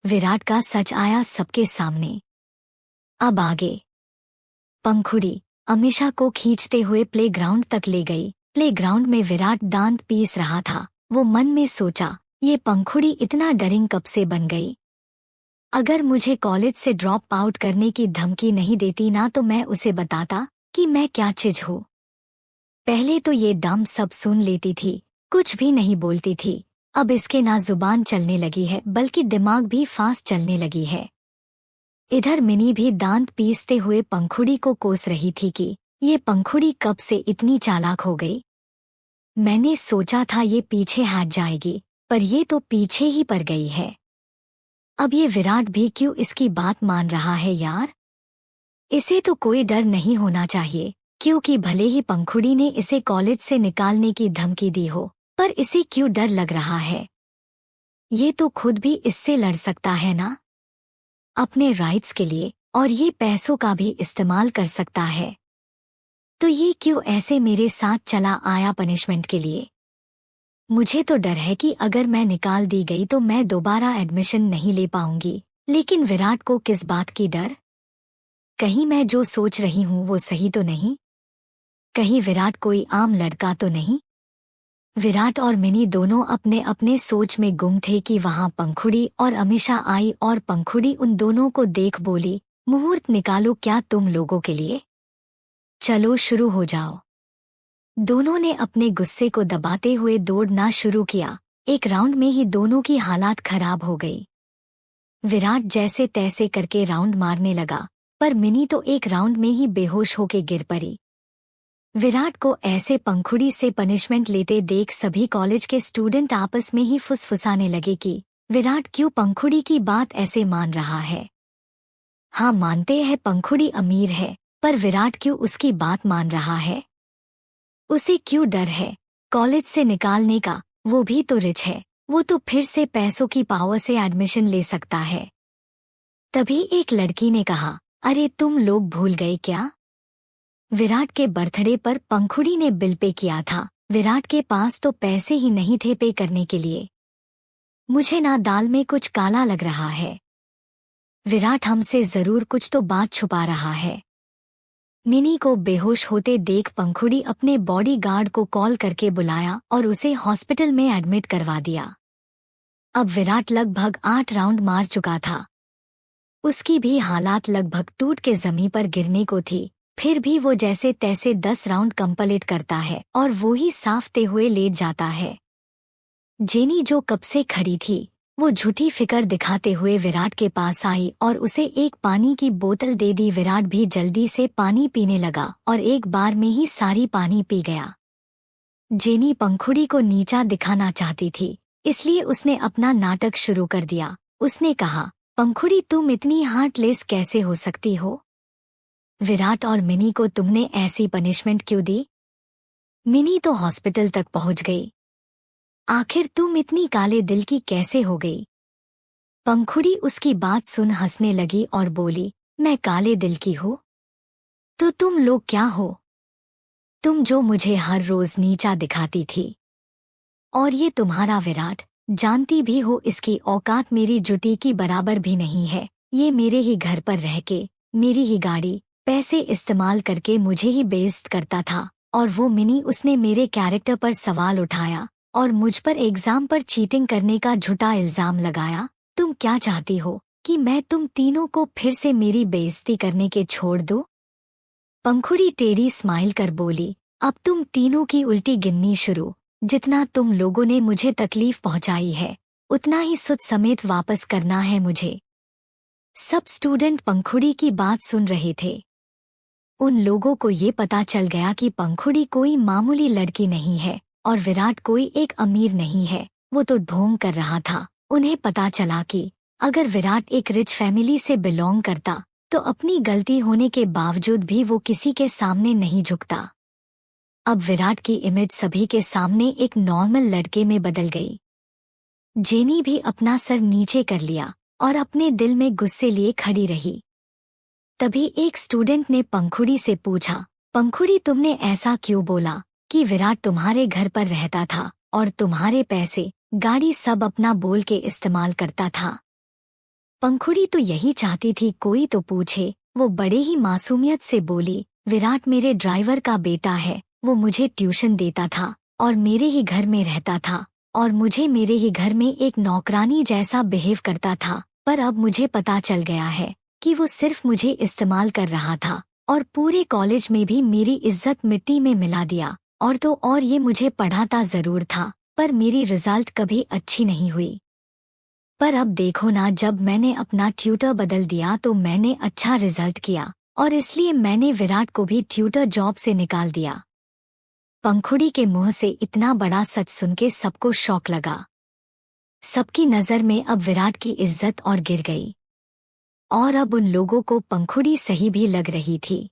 विराट का सच आया सबके सामने। अब आगे। पंखुड़ी अमीषा को खींचते हुए प्लेग्राउंड तक ले गई। प्लेग्राउंड में विराट दांत पीस रहा था। वो मन में सोचा, ये पंखुड़ी इतना डरिंग कब से बन गई। अगर मुझे कॉलेज से ड्रॉप आउट करने की धमकी नहीं देती ना तो मैं उसे बताता कि मैं क्या चीज हूँ। पहले तो ये डम सब सुन लेती थी, कुछ भी नहीं बोलती थी। अब इसके ना जुबान चलने लगी है बल्कि दिमाग भी फास्ट चलने लगी है। इधर मिनी भी दांत पीसते हुए पंखुड़ी को कोस रही थी कि ये पंखुड़ी कब से इतनी चालाक हो गई। मैंने सोचा था ये पीछे हट जाएगी, पर ये तो पीछे ही पड़ गई है। अब ये विराट भी क्यों इसकी बात मान रहा है यार। इसे तो कोई डर नहीं होना चाहिए, क्योंकि भले ही पंखुड़ी ने इसे कॉलेज से निकालने की धमकी दी हो, पर इसे क्यों डर लग रहा है। ये तो खुद भी इससे लड़ सकता है ना, अपने राइट्स के लिए, और ये पैसों का भी इस्तेमाल कर सकता है। तो ये क्यों ऐसे मेरे साथ चला आया पनिशमेंट के लिए। मुझे तो डर है कि अगर मैं निकाल दी गई तो मैं दोबारा एडमिशन नहीं ले पाऊंगी। लेकिन विराट को किस बात की डर। कहीं मैं जो सोच रही हूँ वो सही तो नहीं। कहीं विराट कोई आम लड़का तो नहीं। विराट और मिनी दोनों अपने अपने सोच में गुम थे कि वहां पंखुड़ी और अमीषा आई और पंखुड़ी उन दोनों को देख बोली, मुहूर्त निकालो क्या तुम लोगों के लिए। चलो शुरू हो जाओ। दोनों ने अपने गुस्से को दबाते हुए दौड़ना शुरू किया। एक राउंड में ही दोनों की हालात खराब हो गई। विराट जैसे तैसे करके राउंड मारने लगा, पर मिनी तो एक राउंड में ही बेहोश होके गिर पड़ी। विराट को ऐसे पंखुड़ी से पनिशमेंट लेते देख सभी कॉलेज के स्टूडेंट आपस में ही फुसफुसाने लगे कि विराट क्यों पंखुड़ी की बात ऐसे मान रहा है। हाँ, मानते हैं पंखुड़ी अमीर है, पर विराट क्यों उसकी बात मान रहा है। उसे क्यों डर है कॉलेज से निकालने का। वो भी तो रिच है, वो तो फिर से पैसों की पावर से एडमिशन ले सकता है। तभी एक लड़की ने कहा, अरे तुम लोग भूल गए क्या, विराट के बर्थडे पर पंखुड़ी ने बिल पे किया था। विराट के पास तो पैसे ही नहीं थे पे करने के लिए। मुझे ना दाल में कुछ काला लग रहा है। विराट हमसे जरूर कुछ तो बात छुपा रहा है। मिनी को बेहोश होते देख पंखुड़ी अपने बॉडीगार्ड को कॉल करके बुलाया और उसे हॉस्पिटल में एडमिट करवा दिया। अब विराट लगभग 8 राउंड मार चुका था। उसकी भी हालात लगभग टूट के जमीन पर गिरने को थी, फिर भी वो जैसे तैसे 10 राउंड कंप्लीट करता है और वो ही साफते हुए लेट जाता है। जेनी जो कब से खड़ी थी, वो झूठी फिक्र दिखाते हुए विराट के पास आई और उसे एक पानी की बोतल दे दी। विराट भी जल्दी से पानी पीने लगा और एक बार में ही सारी पानी पी गया। जेनी पंखुड़ी को नीचा दिखाना चाहती थी, इसलिए उसने अपना नाटक शुरू कर दिया। उसने कहा, पंखुड़ी तुम इतनी हार्टलेस कैसे हो सकती हो। विराट और मिनी को तुमने ऐसी पनिशमेंट क्यों दी। मिनी तो हॉस्पिटल तक पहुंच गई। आखिर तुम इतनी काले दिल की कैसे हो गई। पंखुड़ी उसकी बात सुन हंसने लगी और बोली, मैं काले दिल की हूँ तो तुम लोग क्या हो। तुम जो मुझे हर रोज नीचा दिखाती थी। और ये तुम्हारा विराट, जानती भी हो इसकी औकात मेरी जुटी की बराबर भी नहीं है। ये मेरे ही घर पर रह के, मेरी ही गाड़ी, पैसे इस्तेमाल करके मुझे ही बेइज्जत करता था। और वो मिनी, उसने मेरे कैरेक्टर पर सवाल उठाया और मुझ पर एग्जाम पर चीटिंग करने का झूठा इल्जाम लगाया। तुम क्या चाहती हो कि मैं तुम तीनों को फिर से मेरी बेइज्जती करने के छोड़ दूं। पंखुड़ी टेढ़ी स्माइल कर बोली, अब तुम तीनों की उल्टी गिननी शुरू। जितना तुम लोगों ने मुझे तकलीफ पहुंचाई है, उतना ही सुध समेत वापस करना है मुझे। सब स्टूडेंट पंखुड़ी की बात सुन रहे थे। उन लोगों को ये पता चल गया कि पंखुड़ी कोई मामूली लड़की नहीं है और विराट कोई एक अमीर नहीं है। वो तो ढोंग कर रहा था। उन्हें पता चला कि अगर विराट एक रिच फैमिली से बिलोंग करता तो अपनी गलती होने के बावजूद भी वो किसी के सामने नहीं झुकता। अब विराट की इमेज सभी के सामने एक नॉर्मल लड़के में बदल गई। जेनी भी अपना सर नीचे कर लिया और अपने दिल में गुस्से लिए खड़ी रही। तभी एक स्टूडेंट ने पंखुड़ी से पूछा, पंखुड़ी तुमने ऐसा क्यों बोला कि विराट तुम्हारे घर पर रहता था और तुम्हारे पैसे, गाड़ी सब अपना बोल के इस्तेमाल करता था। पंखुड़ी तो यही चाहती थी कोई तो पूछे। वो बड़े ही मासूमियत से बोली, विराट मेरे ड्राइवर का बेटा है, वो मुझे ट्यूशन देता था और मेरे ही घर में रहता था और मुझे मेरे ही घर में एक नौकरानी जैसा बिहेव करता था। पर अब मुझे पता चल गया है कि वो सिर्फ मुझे इस्तेमाल कर रहा था और पूरे कॉलेज में भी मेरी इज्जत मिट्टी में मिला दिया। और तो और ये मुझे पढ़ाता जरूर था पर मेरी रिजल्ट कभी अच्छी नहीं हुई। पर अब देखो ना, जब मैंने अपना ट्यूटर बदल दिया तो मैंने अच्छा रिजल्ट किया और इसलिए मैंने विराट को भी ट्यूटर जॉब से निकाल दिया। पंखुड़ी के मुंह से इतना बड़ा सच सुन के सबको शौक लगा। सबकी नजर में अब विराट की इज्जत और गिर गई और अब उन लोगों को पंखुड़ी सही भी लग रही थी।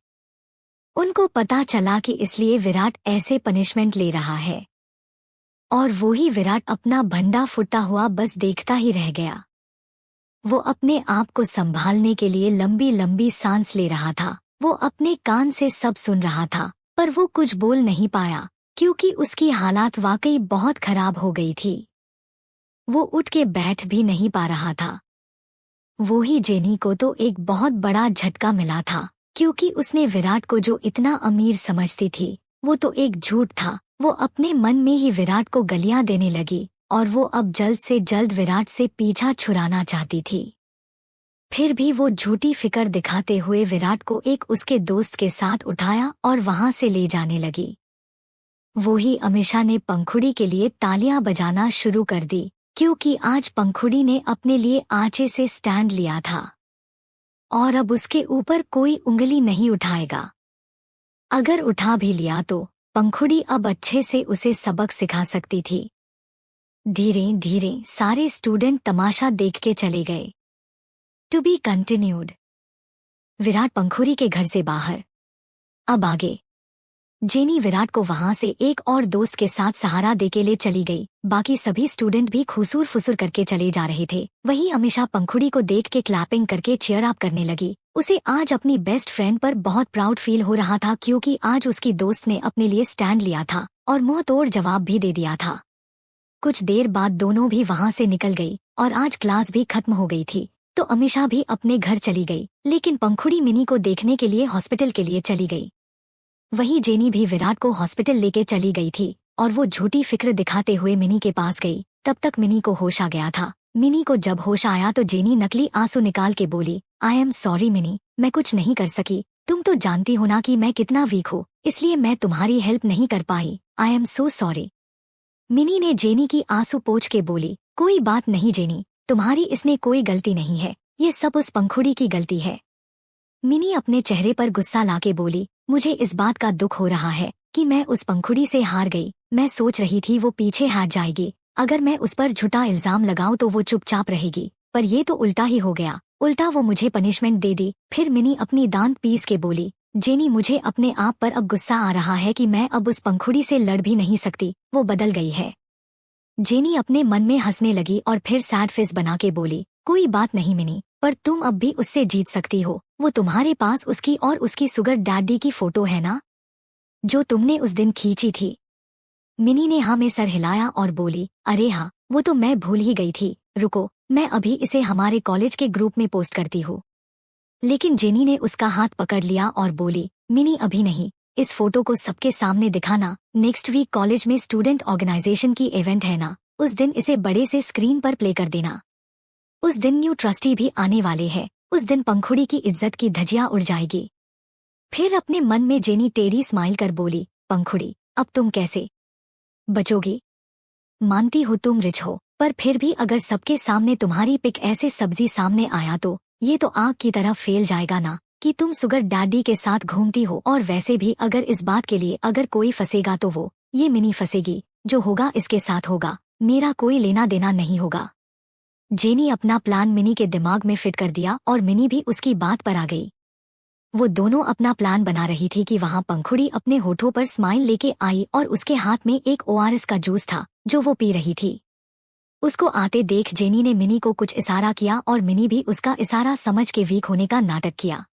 उनको पता चला कि इसलिए विराट ऐसे पनिशमेंट ले रहा है और वो ही विराट अपना भंडा फुटता हुआ बस देखता ही रह गया। वो अपने आप को संभालने के लिए लंबी लंबी सांस ले रहा था। वो अपने कान से सब सुन रहा था पर वो कुछ बोल नहीं पाया क्योंकि उसकी हालात वाकई बहुत खराब हो गई थी। वो उठ के बैठ भी नहीं पा रहा था। वो ही जेनी को तो एक बहुत बड़ा झटका मिला था क्योंकि उसने विराट को जो इतना अमीर समझती थी वो तो एक झूठ था। वो अपने मन में ही विराट को गालियां देने लगी और वो अब जल्द से जल्द विराट से पीछा छुड़ाना चाहती थी। फिर भी वो झूठी फिक्र दिखाते हुए विराट को एक उसके दोस्त के साथ उठाया और वहां से ले जाने लगी। वो ही अमीषा ने पंखुड़ी के लिए तालियां बजाना शुरू कर दी क्योंकि आज पंखुड़ी ने अपने लिए आंचे से स्टैंड लिया था और अब उसके ऊपर कोई उंगली नहीं उठाएगा। अगर उठा भी लिया तो पंखुड़ी अब अच्छे से उसे सबक सिखा सकती थी। धीरे धीरे सारे स्टूडेंट तमाशा देख के चले गए। To be continued. Virat Pankhuri के घर से बाहर। अब आगे। जेनी विराट को वहां से एक और दोस्त के साथ सहारा देके ले चली गई। बाकी सभी स्टूडेंट भी खुसूर फुसूर करके चले जा रहे थे। वहीं अमीषा पंखुड़ी को देख के क्लैपिंग करके चीयर अप करने लगी। उसे आज अपनी बेस्ट फ्रेंड पर बहुत प्राउड फील हो रहा था क्योंकि आज उसकी दोस्त ने अपने लिए स्टैंड लिया था और मुंह तोड़ जवाब भी दे दिया था। कुछ देर बाद दोनों भी वहां से निकल गई और आज क्लास भी खत्म हो गई थी तो अमीषा भी अपने घर चली गई। लेकिन पंखुड़ी मिनी को देखने के लिए हॉस्पिटल के लिए चली गई। वहीं जेनी भी विराट को हॉस्पिटल लेके चली गई थी और वो झूठी फिक्र दिखाते हुए मिनी के पास गई। तब तक मिनी को होश आ गया था। मिनी को जब होश आया तो जेनी नकली आंसू निकाल के बोली, आई एम सॉरी मिनी, मैं कुछ नहीं कर सकी। तुम तो जानती हो ना कि मैं कितना वीक हूँ, इसलिए मैं तुम्हारी हेल्प नहीं कर पाई। I am so sorry. Mini ने जेनी की आंसू पोंछ के बोली, कोई बात नहीं जेनी, तुम्हारी इसने कोई गलती नहीं है, ये सब उस पंखुड़ी की गलती है। मिनी अपने चेहरे पर गुस्सा लाके बोली, मुझे इस बात का दुख हो रहा है कि मैं उस पंखुड़ी से हार गई। मैं सोच रही थी वो पीछे हट जाएगी, अगर मैं उस पर झूठा इल्जाम लगाऊं तो वो चुपचाप रहेगी, पर ये तो उल्टा ही हो गया। उल्टा वो मुझे पनिशमेंट दे दी। फिर मिनी अपनी दांत पीस के बोली, जेनी मुझे अपने आप पर अब गुस्सा आ रहा है कि मैं अब उस पंखुड़ी से लड़ भी नहीं सकती, वो बदल गई है। जेनी अपने मन में हंसने लगी और फिर सैड फेस बना के बोली, कोई बात नहीं मिनी, पर तुम अब भी उससे जीत सकती हो। वो तुम्हारे पास उसकी और उसकी सुगर डैडी की फोटो है ना, जो तुमने उस दिन खींची थी। मिनी ने हाँ में सर हिलाया और बोली, अरे हाँ, वो तो मैं भूल ही गई थी, रुको मैं अभी इसे हमारे कॉलेज के ग्रुप में पोस्ट करती हूँ। लेकिन जेनी ने उसका हाथ पकड़ लिया और बोली, मिनी अभी नहीं, इस फोटो को सबके सामने दिखाना। नेक्स्ट वीक कॉलेज में स्टूडेंट ऑर्गेनाइजेशन की इवेंट है ना, उस दिन इसे बड़े से स्क्रीन पर प्ले कर देना। उस दिन न्यू ट्रस्टी भी आने वाले हैं, उस दिन पंखुड़ी की इज्जत की धज्जियां उड़ जाएगी। फिर अपने मन में जेनी टेढ़ी स्माइल कर बोली, पंखुड़ी अब तुम कैसे बचोगी? मानती हो तुम रिच हो, पर फिर भी अगर सबके सामने तुम्हारी पिक ऐसे सब्जी सामने आया तो ये तो आग की तरह फैल जाएगा ना कि तुम सुगर डैडी के साथ घूमती हो। और वैसे भी अगर इस बात के लिए अगर कोई फंसेगा तो वो ये मिनी फंसेगी। जो होगा इसके साथ होगा, मेरा कोई लेना देना नहीं होगा। जेनी अपना प्लान मिनी के दिमाग में फिट कर दिया और मिनी भी उसकी बात पर आ गई। वो दोनों अपना प्लान बना रही थी कि वहां पंखुड़ी अपने होठों पर स्माइल लेके आई और उसके हाथ में एक ओआरएस का जूस था जो वो पी रही थी। उसको आते देख जेनी ने मिनी को कुछ इशारा किया और मिनी भी उसका इशारा समझ के वीक होने का नाटक किया।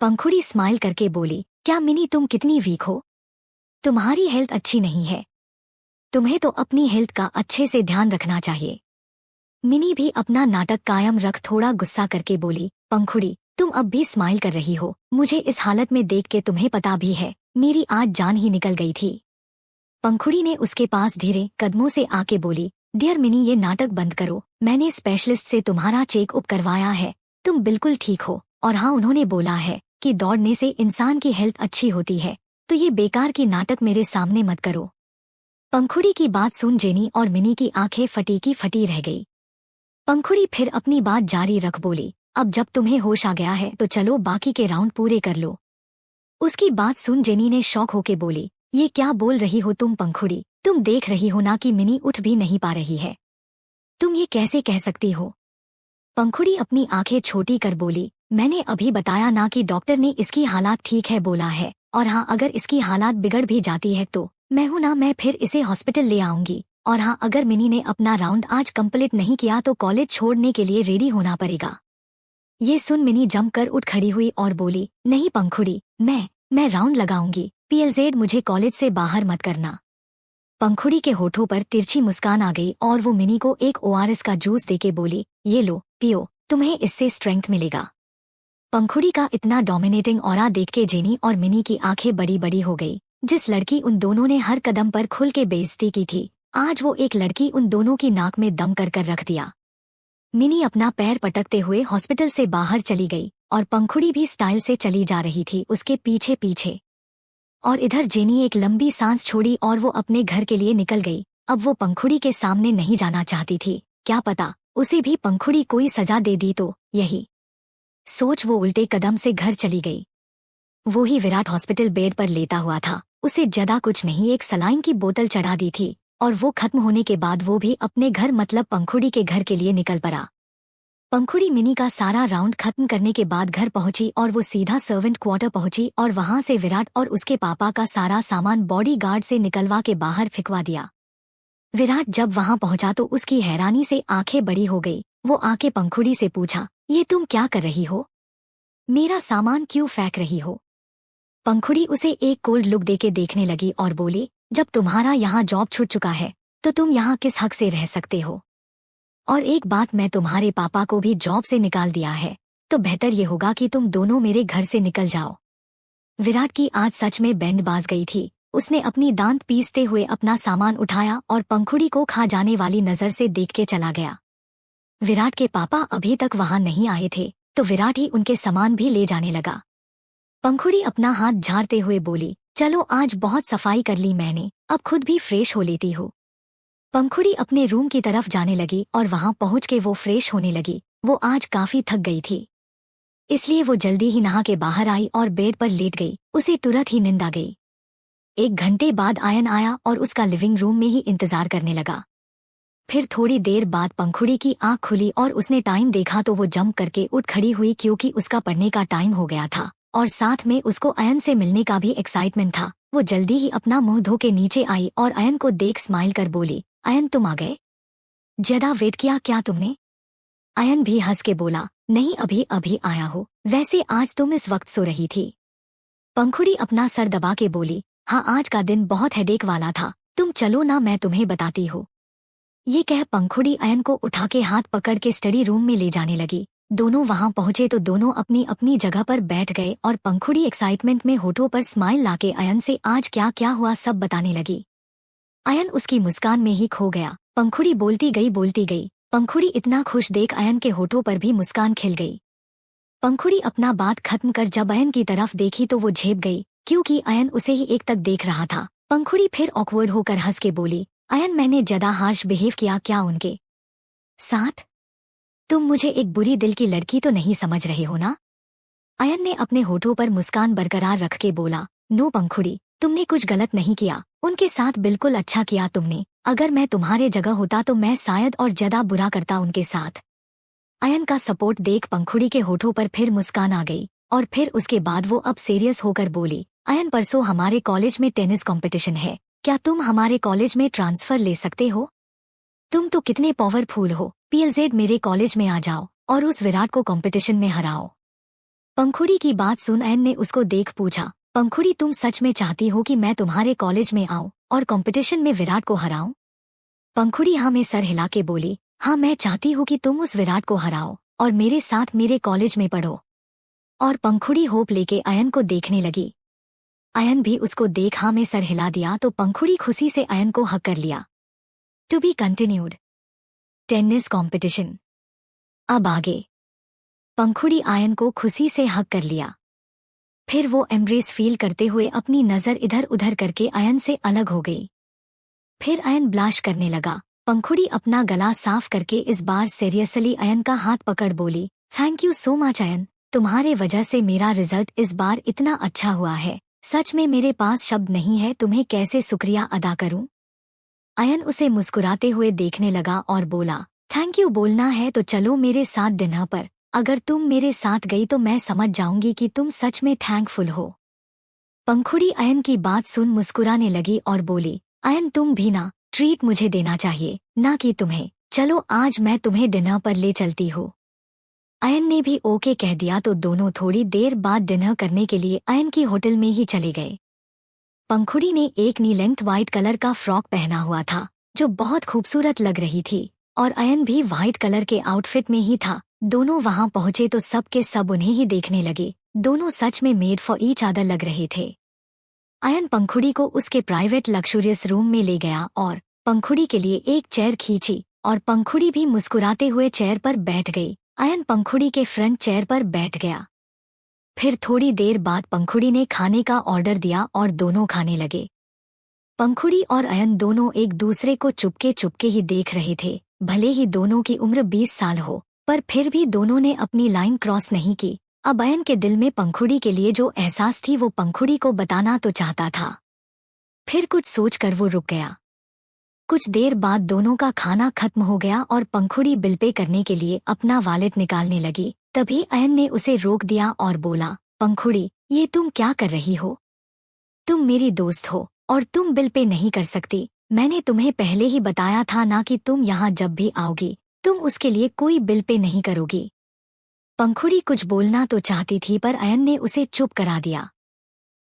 पंखुड़ी स्माइल करके बोली, क्या मिनी तुम कितनी वीक हो? तुम्हारी हेल्थ अच्छी नहीं है, तुम्हें तो अपनी हेल्थ का अच्छे से ध्यान रखना चाहिए। मिनी भी अपना नाटक कायम रख थोड़ा गुस्सा करके बोली, पंखुड़ी तुम अब भी स्माइल कर रही हो, मुझे इस हालत में देख के तुम्हें पता भी है मेरी आज जान ही निकल गई थी। पंखुड़ी ने उसके पास धीरे कदमों से आके बोली, डियर मिनी ये नाटक बंद करो, मैंने स्पेशलिस्ट से तुम्हारा चेकअप करवाया है, तुम बिल्कुल ठीक हो, और हाँ उन्होंने बोला है कि दौड़ने से इंसान की हेल्थ अच्छी होती है, तो ये बेकार की नाटक मेरे सामने मत करो। पंखुड़ी की बात सुन जेनी और मिनी की आंखें फटी की फटी रह गई। पंखुड़ी फिर अपनी बात जारी रख बोली, अब जब तुम्हें होश आ गया है तो चलो बाकी के राउंड पूरे कर लो। उसकी बात सुन जेनी ने शौक होके बोली, ये क्या बोल रही हो तुम पंखुड़ी, तुम देख रही हो ना कि मिनी उठ भी नहीं पा रही है, तुम ये कैसे कह सकती हो। पंखुड़ी अपनी आंखें छोटी कर बोली, मैंने अभी बताया ना कि डॉक्टर ने इसकी हालात ठीक है बोला है, और हाँ अगर इसकी हालात बिगड़ भी जाती है तो मैं हूं ना, मैं फिर इसे हॉस्पिटल ले आऊंगी, और हाँ अगर मिनी ने अपना राउंड आज कंप्लीट नहीं किया तो कॉलेज छोड़ने के लिए रेडी होना पड़ेगा। ये सुन मिनी जमकर उठ खड़ी हुई और बोली, नहीं पंखुड़ी, मैं राउंड लगाऊंगी, पीएलजेड मुझे कॉलेज से बाहर मत करना। पंखुड़ी के होठों पर तिरछी मुस्कान आ गई और वो मिनी को एक ओआरएस का जूस देके बोली, ये लो पियो, तुम्हें इससे स्ट्रेंथ मिलेगा। पंखुड़ी का इतना डोमिनेटिंग ऑरा देख के जेनी और मिनी की आंखें बड़ी बड़ी हो गई। जिस लड़की उन दोनों ने हर कदम पर खुल के बेइज्जती की थी, आज वो एक लड़की उन दोनों की नाक में दम कर कर रख दिया। मिनी अपना पैर पटकते हुए हॉस्पिटल से बाहर चली गई और पंखुड़ी भी स्टाइल से चली जा रही थी उसके पीछे पीछे। और इधर जेनी एक लंबी सांस छोड़ी और वो अपने घर के लिए निकल गई। अब वो पंखुड़ी के सामने नहीं जाना चाहती थी, क्या पता उसे भी पंखुड़ी कोई सजा दे दी तो, यही सोच वो उल्टे कदम से घर चली गई। वो ही विराट हॉस्पिटल बेड पर लेटा हुआ था, उसे ज्यादा कुछ नहीं एक सलाइन की बोतल चढ़ा दी थी और वो खत्म होने के बाद वो भी अपने घर मतलब पंखुड़ी के घर के लिए निकल पड़ा। पंखुड़ी मिनी का सारा राउंड खत्म करने के बाद घर पहुंची और वो सीधा सर्वेंट क्वार्टर पहुंची और वहां से विराट और उसके पापा का सारा सामान बॉडीगार्ड से निकलवा के बाहर फिकवा दिया। विराट जब वहां पहुंचा तो उसकी हैरानी से आंखें बड़ी हो गई। वो आके पंखुड़ी से पूछा, ये तुम क्या कर रही हो, मेरा सामान क्यों फेंक रही हो। पंखुड़ी उसे एक कोल्ड लुक देके देखने लगी और बोली, जब तुम्हारा यहाँ जॉब छूट चुका है तो तुम यहाँ किस हक से रह सकते हो, और एक बात मैं तुम्हारे पापा को भी जॉब से निकाल दिया है, तो बेहतर ये होगा कि तुम दोनों मेरे घर से निकल जाओ। विराट की आज सच में बैंड बाज गई थी। उसने अपनी दांत पीसते हुए अपना सामान उठाया और पंखुड़ी को खा जाने वाली नजर से देख के चला गया। विराट के पापा अभी तक वहां नहीं आए थे तो विराट ही उनके सामान भी ले जाने लगा। पंखुड़ी अपना हाथ झाड़ते हुए बोली, चलो आज बहुत सफाई कर ली मैंने, अब खुद भी फ्रेश हो लेती हूँ। पंखुड़ी अपने रूम की तरफ जाने लगी और वहां पहुंच के वो फ्रेश होने लगी। वो आज काफी थक गई थी, इसलिए वो जल्दी ही नहा के बाहर आई और बेड पर लेट गई। उसे तुरंत ही नींद आ गई। 1 घंटे बाद आयन आया और उसका लिविंग रूम में ही इंतजार करने लगा। फिर थोड़ी देर बाद पंखुड़ी की आंख खुली और उसने टाइम देखा तो वो जंप करके उठ खड़ी हुई क्योंकि उसका पढ़ने का टाइम हो गया था और साथ में उसको अयन से मिलने का भी एक्साइटमेंट था। वो जल्दी ही अपना मुंह धो के नीचे आई और अयन को देख स्माइल कर बोली, अयन तुम आ गए, ज्यादा वेट किया क्या तुमने। अयन भी हंस के बोला, नहीं अभी अभी आया हो, वैसे आज तुम इस वक्त सो रही थी। पंखुड़ी अपना सर दबा के बोली, हाँ आज का दिन बहुत हेडेक वाला था, तुम चलो ना मैं तुम्हें बताती हूँ। ये कह पंखुड़ी अयन को उठा के हाथ पकड़ के स्टडी रूम में ले जाने लगी। दोनों वहां पहुंचे तो दोनों अपनी अपनी जगह पर बैठ गए और पंखुड़ी एक्साइटमेंट में होठों पर स्माइल लाके अयन से आज क्या क्या हुआ सब बताने लगी। अयन उसकी मुस्कान में ही खो गया। पंखुड़ी बोलती गई। पंखुड़ी इतना खुश देख अयन के होठों पर भी मुस्कान खिल गई। पंखुड़ी अपना बात खत्म कर जब अयन की तरफ देखी तो वो झेप गई क्योंकि अयन उसे ही एक तक देख रहा था। पंखुड़ी फिर ऑकवर्ड होकर हंस के बोली, अयन मैंने ज्यादा हार्श बिहेव किया क्या उनके साथ, तुम मुझे एक बुरी दिल की लड़की तो नहीं समझ रहे हो ना। अयन ने अपने होठों पर मुस्कान बरकरार रख के बोला, नो पंखुड़ी तुमने कुछ गलत नहीं किया, उनके साथ बिल्कुल अच्छा किया तुमने, अगर मैं तुम्हारे जगह होता तो मैं शायद और ज्यादा बुरा करता उनके साथ। अयन का सपोर्ट देख पंखुड़ी के होठों पर फिर मुस्कान आ गई और फिर उसके बाद वो अब सीरियस होकर बोली, अयन परसों हमारे कॉलेज में टेनिस कंपटीशन है, क्या तुम हमारे कॉलेज में ट्रांसफर ले सकते हो। तुम तो कितने पावरफुल हो, पीएलजेड मेरे कॉलेज में आ जाओ और उस विराट को कंपटीशन में हराओ। पंखुड़ी की बात सुन अयन ने उसको देख पूछा, पंखुड़ी तुम सच में चाहती हो कि मैं तुम्हारे कॉलेज में आऊं और कंपटीशन में विराट को हराऊं। पंखुड़ी हाँ में सर हिला के बोली, हाँ, मैं चाहती हूँ कि तुम उस विराट को हराओ और मेरे साथ मेरे कॉलेज में पढ़ो। और पंखुड़ी होप लेके अयन को देखने लगी। अयन भी उसको देख हाँ में सर हिला दिया तो पंखुड़ी खुशी से अयन को हक कर लिया। To be continued. Tennis competition. अब आगे। पंखुड़ी अयन को खुशी से हक कर लिया। फिर वो एम्ब्रेस फील करते हुए अपनी नजर इधर उधर करके अयन से अलग हो गई। फिर अयन ब्लाश करने लगा। पंखुड़ी अपना गला साफ करके इस बार सीरियसली अयन का हाथ पकड़ बोली, थैंक यू सो मच अयन, तुम्हारे वजह से मेरा रिजल्ट इस बार इतना अच्छा हुआ है। सच में मेरे पास शब्द नहीं है तुम्हें कैसे शुक्रिया अदा करूं। अयन उसे मुस्कुराते हुए देखने लगा और बोला, थैंक यू बोलना है तो चलो मेरे साथ डिनर पर। अगर तुम मेरे साथ गई तो मैं समझ जाऊंगी कि तुम सच में थैंकफुल हो। पंखुड़ी अयन की बात सुन मुस्कुराने लगी और बोली, अयन तुम भी ना, ट्रीट मुझे देना चाहिए, ना कि तुम्हें। चलो आज मैं तुम्हें डिनर पर ले चलती हूँ। अयन ने भी ओके कह दिया तो दोनों थोड़ी देर बाद डिनर करने के लिए अयन की होटल में ही चले गए। पंखुड़ी ने एक नी लेंथ व्हाइट कलर का फ्रॉक पहना हुआ था जो बहुत खूबसूरत लग रही थी और अयन भी व्हाइट कलर के आउटफिट में ही था। दोनों वहां पहुंचे तो सब के सब उन्हें ही देखने लगे। दोनों सच में मेड फॉर ईच अदर लग रहे थे। अयन पंखुड़ी को उसके प्राइवेट लग्जूरियस रूम में ले गया और पंखुड़ी के लिए एक चेयर खींची और पंखुड़ी भी मुस्कुराते हुए चेयर पर बैठ गई। अयन पंखुड़ी के फ्रंट चेयर पर बैठ गया। फिर थोड़ी देर बाद पंखुड़ी ने खाने का ऑर्डर दिया और दोनों खाने लगे। पंखुड़ी और अयन दोनों एक दूसरे को चुपके चुपके ही देख रहे थे। भले ही दोनों की उम्र 20 साल हो, पर फिर भी दोनों ने अपनी लाइन क्रॉस नहीं की। अब अयन के दिल में पंखुड़ी के लिए जो एहसास थी वो पंखुड़ी को बताना तो चाहता था। फिर कुछ सोचकर वो रुक गया। कुछ देर बाद दोनों का खाना खत्म हो गया और पंखुड़ी बिल पे करने के लिए अपना वॉलेट निकालने लगी। तभी अयन ने उसे रोक दिया और बोला, पंखुड़ी ये तुम क्या कर रही हो? तुम मेरी दोस्त हो और तुम बिल पे नहीं कर सकती। मैंने तुम्हें पहले ही बताया था ना कि तुम यहाँ जब भी आओगी तुम उसके लिए कोई बिल पे नहीं करोगी। पंखुड़ी कुछ बोलना तो चाहती थी पर अयन ने उसे चुप करा दिया।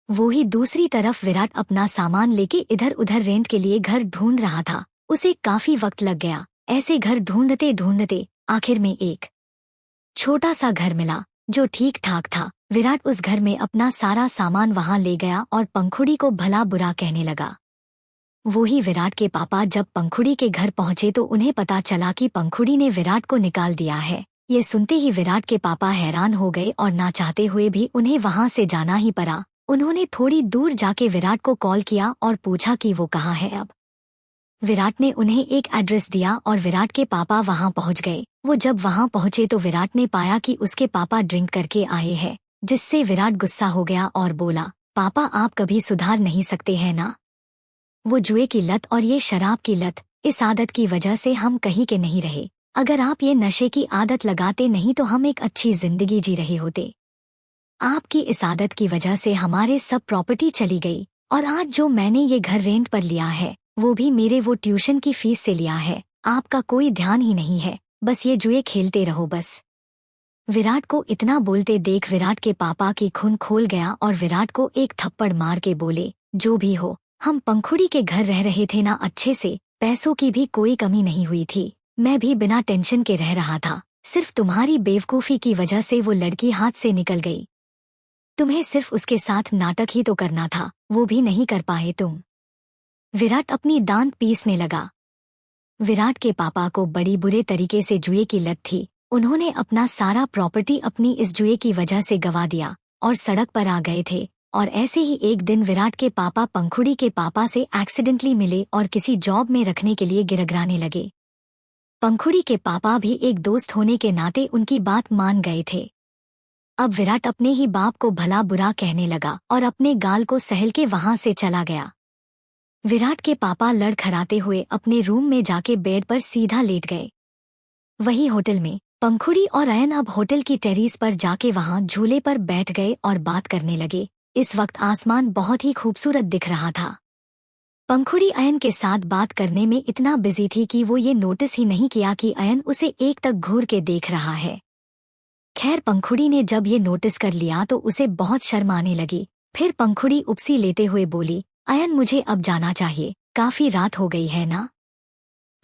वो ही दूसरी तरफ विराट अपना सामान लेके इधर उधर रेंट के लिए घर ढूंढ रहा था। उसे काफी वक्त लग गया। ऐसे घर ढूंढते ढूंढते आखिर में एक छोटा सा घर मिला जो ठीक ठाक था। विराट उस घर में अपना सारा सामान वहां ले गया और पंखुड़ी को भला बुरा कहने लगा। वो ही विराट के पापा जब पंखुड़ी के घर पहुंचे तो उन्हें पता चला कि पंखुड़ी ने विराट को निकाल दिया है। ये सुनते ही विराट के पापा हैरान हो गए और ना चाहते हुए भी उन्हें वहां से जाना ही पड़ा। उन्होंने थोड़ी दूर जाके विराट को कॉल किया और पूछा कि वो कहाँ है अब। विराट ने उन्हें एक एड्रेस दिया और विराट के पापा वहां पहुंच गए। वो जब वहां पहुंचे तो विराट ने पाया कि उसके पापा ड्रिंक करके आए हैं, जिससे विराट गुस्सा हो गया और बोला, पापा आप कभी सुधार नहीं सकते हैं ना? वो जुए की लत और ये शराब की लत, इस आदत की वजह से हम कहीं के नहीं रहे। अगर आप ये नशे की आदत लगाते नहीं तो हम एक अच्छी जिंदगी जी रहे होते। आपकी इस आदत की वजह से हमारे सब प्रॉपर्टी चली गई और आज जो मैंने ये घर रेंट पर लिया है वो भी मेरे वो ट्यूशन की फीस से लिया है। आपका कोई ध्यान ही नहीं है, बस ये जुए खेलते रहो बस। विराट को इतना बोलते देख विराट के पापा की खून खोल गया और विराट को एक थप्पड़ मार के बोले, जो भी हो हम पंखुड़ी के घर रह रहे थे ना अच्छे से, पैसों की भी कोई कमी नहीं हुई थी। मैं भी बिना टेंशन के रह रहा था। सिर्फ तुम्हारी बेवकूफ़ी की वजह से वो लड़की हाथ से निकल गई। तुम्हें सिर्फ उसके साथ नाटक ही तो करना था, वो भी नहीं कर पाए तुम। विराट अपनी दांत पीसने लगा। विराट के पापा को बड़ी बुरे तरीके से जुए की लत थी। उन्होंने अपना सारा प्रॉपर्टी अपनी इस जुए की वजह से गवा दिया और सड़क पर आ गए थे। और ऐसे ही एक दिन विराट के पापा पंखुड़ी के पापा से एक्सीडेंटली मिले और किसी जॉब में रखने के लिए गिरगिराने लगे। पंखुड़ी के पापा भी एक दोस्त होने के नाते उनकी बात मान गए थे। अब विराट अपने ही बाप को भला बुरा कहने लगा और अपने गाल को सहल के वहां से चला गया। विराट के पापा लड़खड़ाते हुए अपने रूम में जाके बेड पर सीधा लेट गए। वही होटल में पंखुड़ी और अयन अब होटल की टेरेस पर जाके वहां झूले पर बैठ गए और बात करने लगे। इस वक्त आसमान बहुत ही खूबसूरत दिख रहा था। पंखुड़ी अयन के साथ बात करने में इतना बिजी थी कि वो ये नोटिस ही नहीं किया कि अयन उसे एक तक घूर के देख रहा है। खैर पंखुड़ी ने जब ये नोटिस कर लिया तो उसे बहुत शर्म आने लगी। फिर पंखुड़ी उपसी लेते हुए बोली, अयन मुझे अब जाना चाहिए, काफी रात हो गई है ना?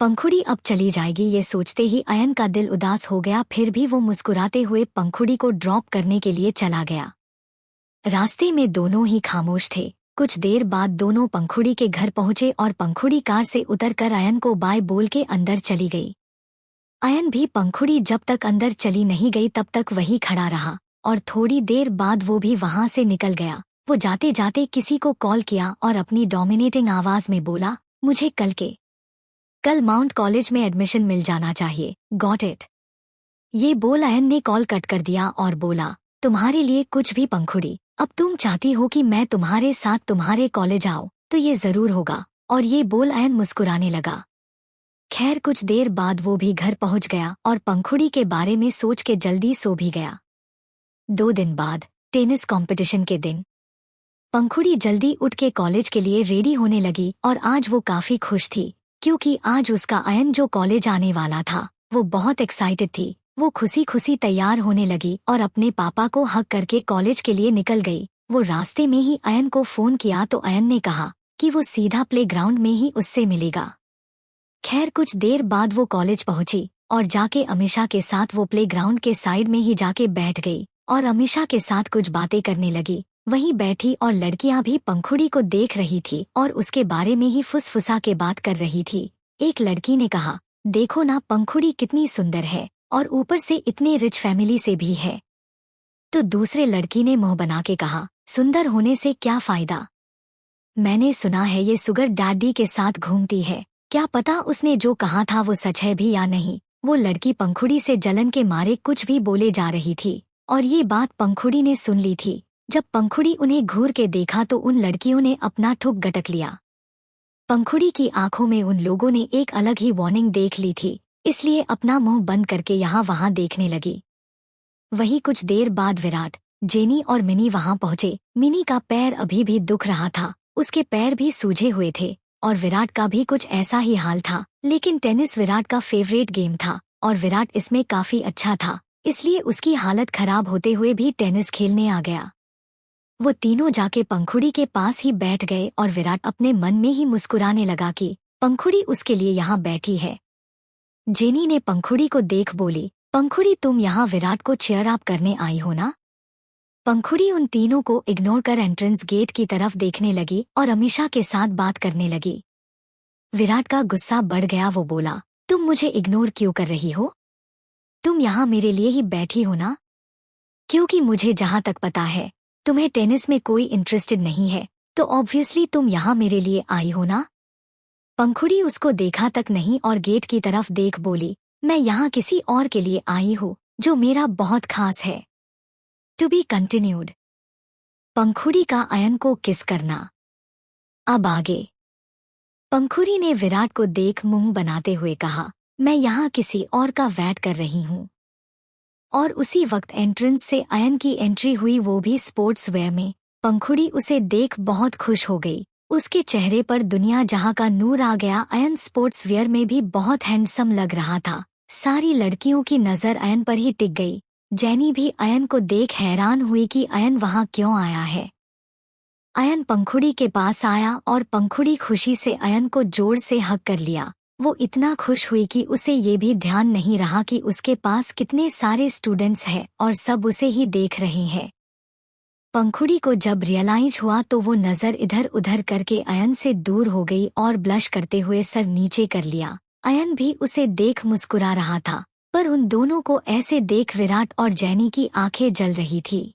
पंखुड़ी अब चली जाएगी ये सोचते ही अयन का दिल उदास हो गया। फिर भी वो मुस्कुराते हुए पंखुड़ी को ड्रॉप करने के लिए चला गया। रास्ते में दोनों ही खामोश थे। कुछ देर बाद दोनों पंखुड़ी के घर पहुंचे और पंखुड़ी कार से उतरकर अयन को बाय बोल के अंदर चली गई। अयन भी पंखुड़ी जब तक अंदर चली नहीं गई तब तक वही खड़ा रहा और थोड़ी देर बाद वो भी वहां से निकल गया। वो जाते जाते किसी को कॉल किया और अपनी डोमिनेटिंग आवाज में बोला, मुझे कल माउंट कॉलेज में एडमिशन मिल जाना चाहिए। Got it. ये बोल अयन ने कॉल कट कर दिया और बोला, तुम्हारे लिए कुछ भी पंखुड़ी। अब तुम चाहती हो कि मैं तुम्हारे साथ तुम्हारे कॉलेज आऊं तो ये जरूर होगा। और ये बोल अयन मुस्कुराने लगा। खैर कुछ देर बाद वो भी घर पहुंच गया और पंखुड़ी के बारे में सोच के जल्दी सो भी गया। 2 दिन बाद टेनिस कंपटीशन के दिन पंखुड़ी जल्दी उठ के कॉलेज के लिए रेडी होने लगी और आज वो काफी खुश थी क्योंकि आज उसका अयन जो कॉलेज आने वाला था वो बहुत एक्साइटेड थी। वो खुशी खुशी तैयार होने लगी और अपने पापा को हग करके कॉलेज के लिए निकल गई। वो रास्ते में ही अयन को फोन किया तो अयन ने कहा कि वो सीधा प्लेग्राउंड में ही उससे मिलेगा। खैर कुछ देर बाद वो कॉलेज पहुंची और जाके अमीषा के साथ वो प्लेग्राउंड के साइड में ही जाके बैठ गई और अमीषा के साथ कुछ बातें करने लगी। वहीं बैठी और लड़कियां भी पंखुड़ी को देख रही थी और उसके बारे में ही फुसफुसा के बात कर रही थी। एक लड़की ने कहा, देखो ना पंखुड़ी कितनी सुंदर है और ऊपर से इतने रिच फैमिली से भी है। तो दूसरे लड़की ने मुंह बना के कहा, सुंदर होने से क्या फायदा? मैंने सुना है ये सुगर डैडी के साथ घूमती है। क्या पता उसने जो कहा था वो सच है भी या नहीं। वो लड़की पंखुड़ी से जलन के मारे कुछ भी बोले जा रही थी और ये बात पंखुड़ी ने सुन ली थी। जब पंखुड़ी उन्हें घूर के देखा तो उन लड़कियों ने अपना ठुक गटक लिया। पंखुड़ी की आंखों में उन लोगों ने एक अलग ही वार्निंग देख ली थी, इसलिए अपना मुंह बंद करके यहाँ वहाँ देखने लगी। वही कुछ देर बाद विराट, जेनी और मिनी वहाँ पहुंचे। मिनी का पैर अभी भी दुख रहा था, उसके पैर भी सूजे हुए थे और विराट का भी कुछ ऐसा ही हाल था। लेकिन टेनिस विराट का फेवरेट गेम था और विराट इसमें काफी अच्छा था, इसलिए उसकी हालत खराब होते हुए भी टेनिस खेलने आ गया। वो तीनों जाके पंखुड़ी के पास ही बैठ गए और विराट अपने मन में ही मुस्कुराने लगा कि पंखुड़ी उसके लिए यहाँ बैठी है। जेनी ने पंखुड़ी को देख बोली, पंखुड़ी तुम यहाँ विराट को चीयर अप करने आई हो ना? पंखुड़ी उन तीनों को इग्नोर कर एंट्रेंस गेट की तरफ देखने लगी और अमीषा के साथ बात करने लगी। विराट का गुस्सा बढ़ गया। वो बोला, तुम मुझे इग्नोर क्यों कर रही हो? तुम यहाँ मेरे लिए ही बैठी हो ना? क्योंकि मुझे जहाँ तक पता है तुम्हें टेनिस में कोई इंटरेस्टेड नहीं है, तो ऑब्वियसली तुम यहाँ मेरे लिए आई हो ना? पंखुड़ी उसको देखा तक नहीं और गेट की तरफ देख बोली, मैं यहाँ किसी और के लिए आई हूँ जो मेरा बहुत खास है। To be continued. पंखुड़ी का अयन को किस करना। अब आगे। पंखुड़ी ने विराट को देख मुंह बनाते हुए कहा, मैं यहाँ किसी और का वेट कर रही हूँ। और उसी वक्त एंट्रेंस से अयन की एंट्री हुई, वो भी स्पोर्ट्स वेयर में। पंखुड़ी उसे देख बहुत खुश हो गई। उसके चेहरे पर दुनिया जहाँ का नूर आ गया। अयन स्पोर्ट्स वेयर में भी बहुत हैंडसम लग रहा था। सारी लड़कियों की नज़र अयन पर ही टिक गई। जेनी भी अयन को देख हैरान हुई कि अयन वहाँ क्यों आया है। अयन पंखुड़ी के पास आया और पंखुड़ी खुशी से अयन को जोर से हग कर लिया। वो इतना खुश हुई कि उसे ये भी ध्यान नहीं रहा कि उसके पास कितने सारे स्टूडेंट्स हैं और सब उसे ही देख रहे हैं। पंखुड़ी को जब रियलाइज हुआ तो वो नज़र इधर उधर करके अयन से दूर हो गई और ब्लश करते हुए सर नीचे कर लिया। अयन भी उसे देख मुस्कुरा रहा था, पर उन दोनों को ऐसे देख विराट और जेनी की आंखें जल रही थी।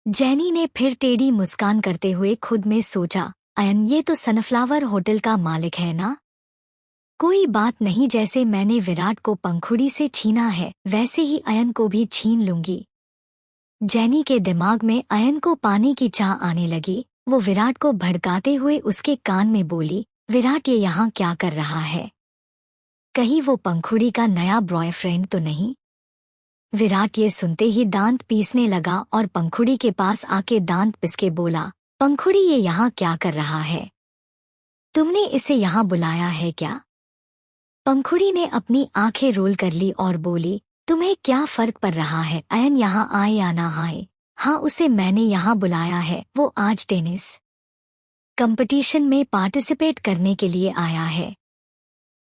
जेनी ने फिर टेढ़ी मुस्कान करते हुए खुद में सोचा, अयन ये तो सनफ्लावर होटल का मालिक है ना? कोई बात नहीं, जैसे मैंने विराट को पंखुड़ी से छीना है वैसे ही अयन को भी छीन लूंगी। जेनी के दिमाग में अयन को पाने की चाह आने लगी। वो विराट को भड़काते हुए उसके कान में बोली, विराट ये यहाँ क्या कर रहा है? कहीं वो पंखुड़ी का नया बॉयफ्रेंड तो नहीं? विराट ये सुनते ही दांत पीसने लगा और पंखुड़ी के पास आके दांत पिसके बोला, पंखुड़ी ये यहाँ क्या कर रहा है? तुमने इसे यहाँ बुलाया है क्या? पंखुड़ी ने अपनी आंखें रोल कर ली और बोली, तुम्हें क्या फर्क पड़ रहा है अयन यहाँ आए या ना आए? हाँ उसे मैंने यहाँ बुलाया है, वो आज टेनिस कंपटीशन में पार्टिसिपेट करने के लिए आया है।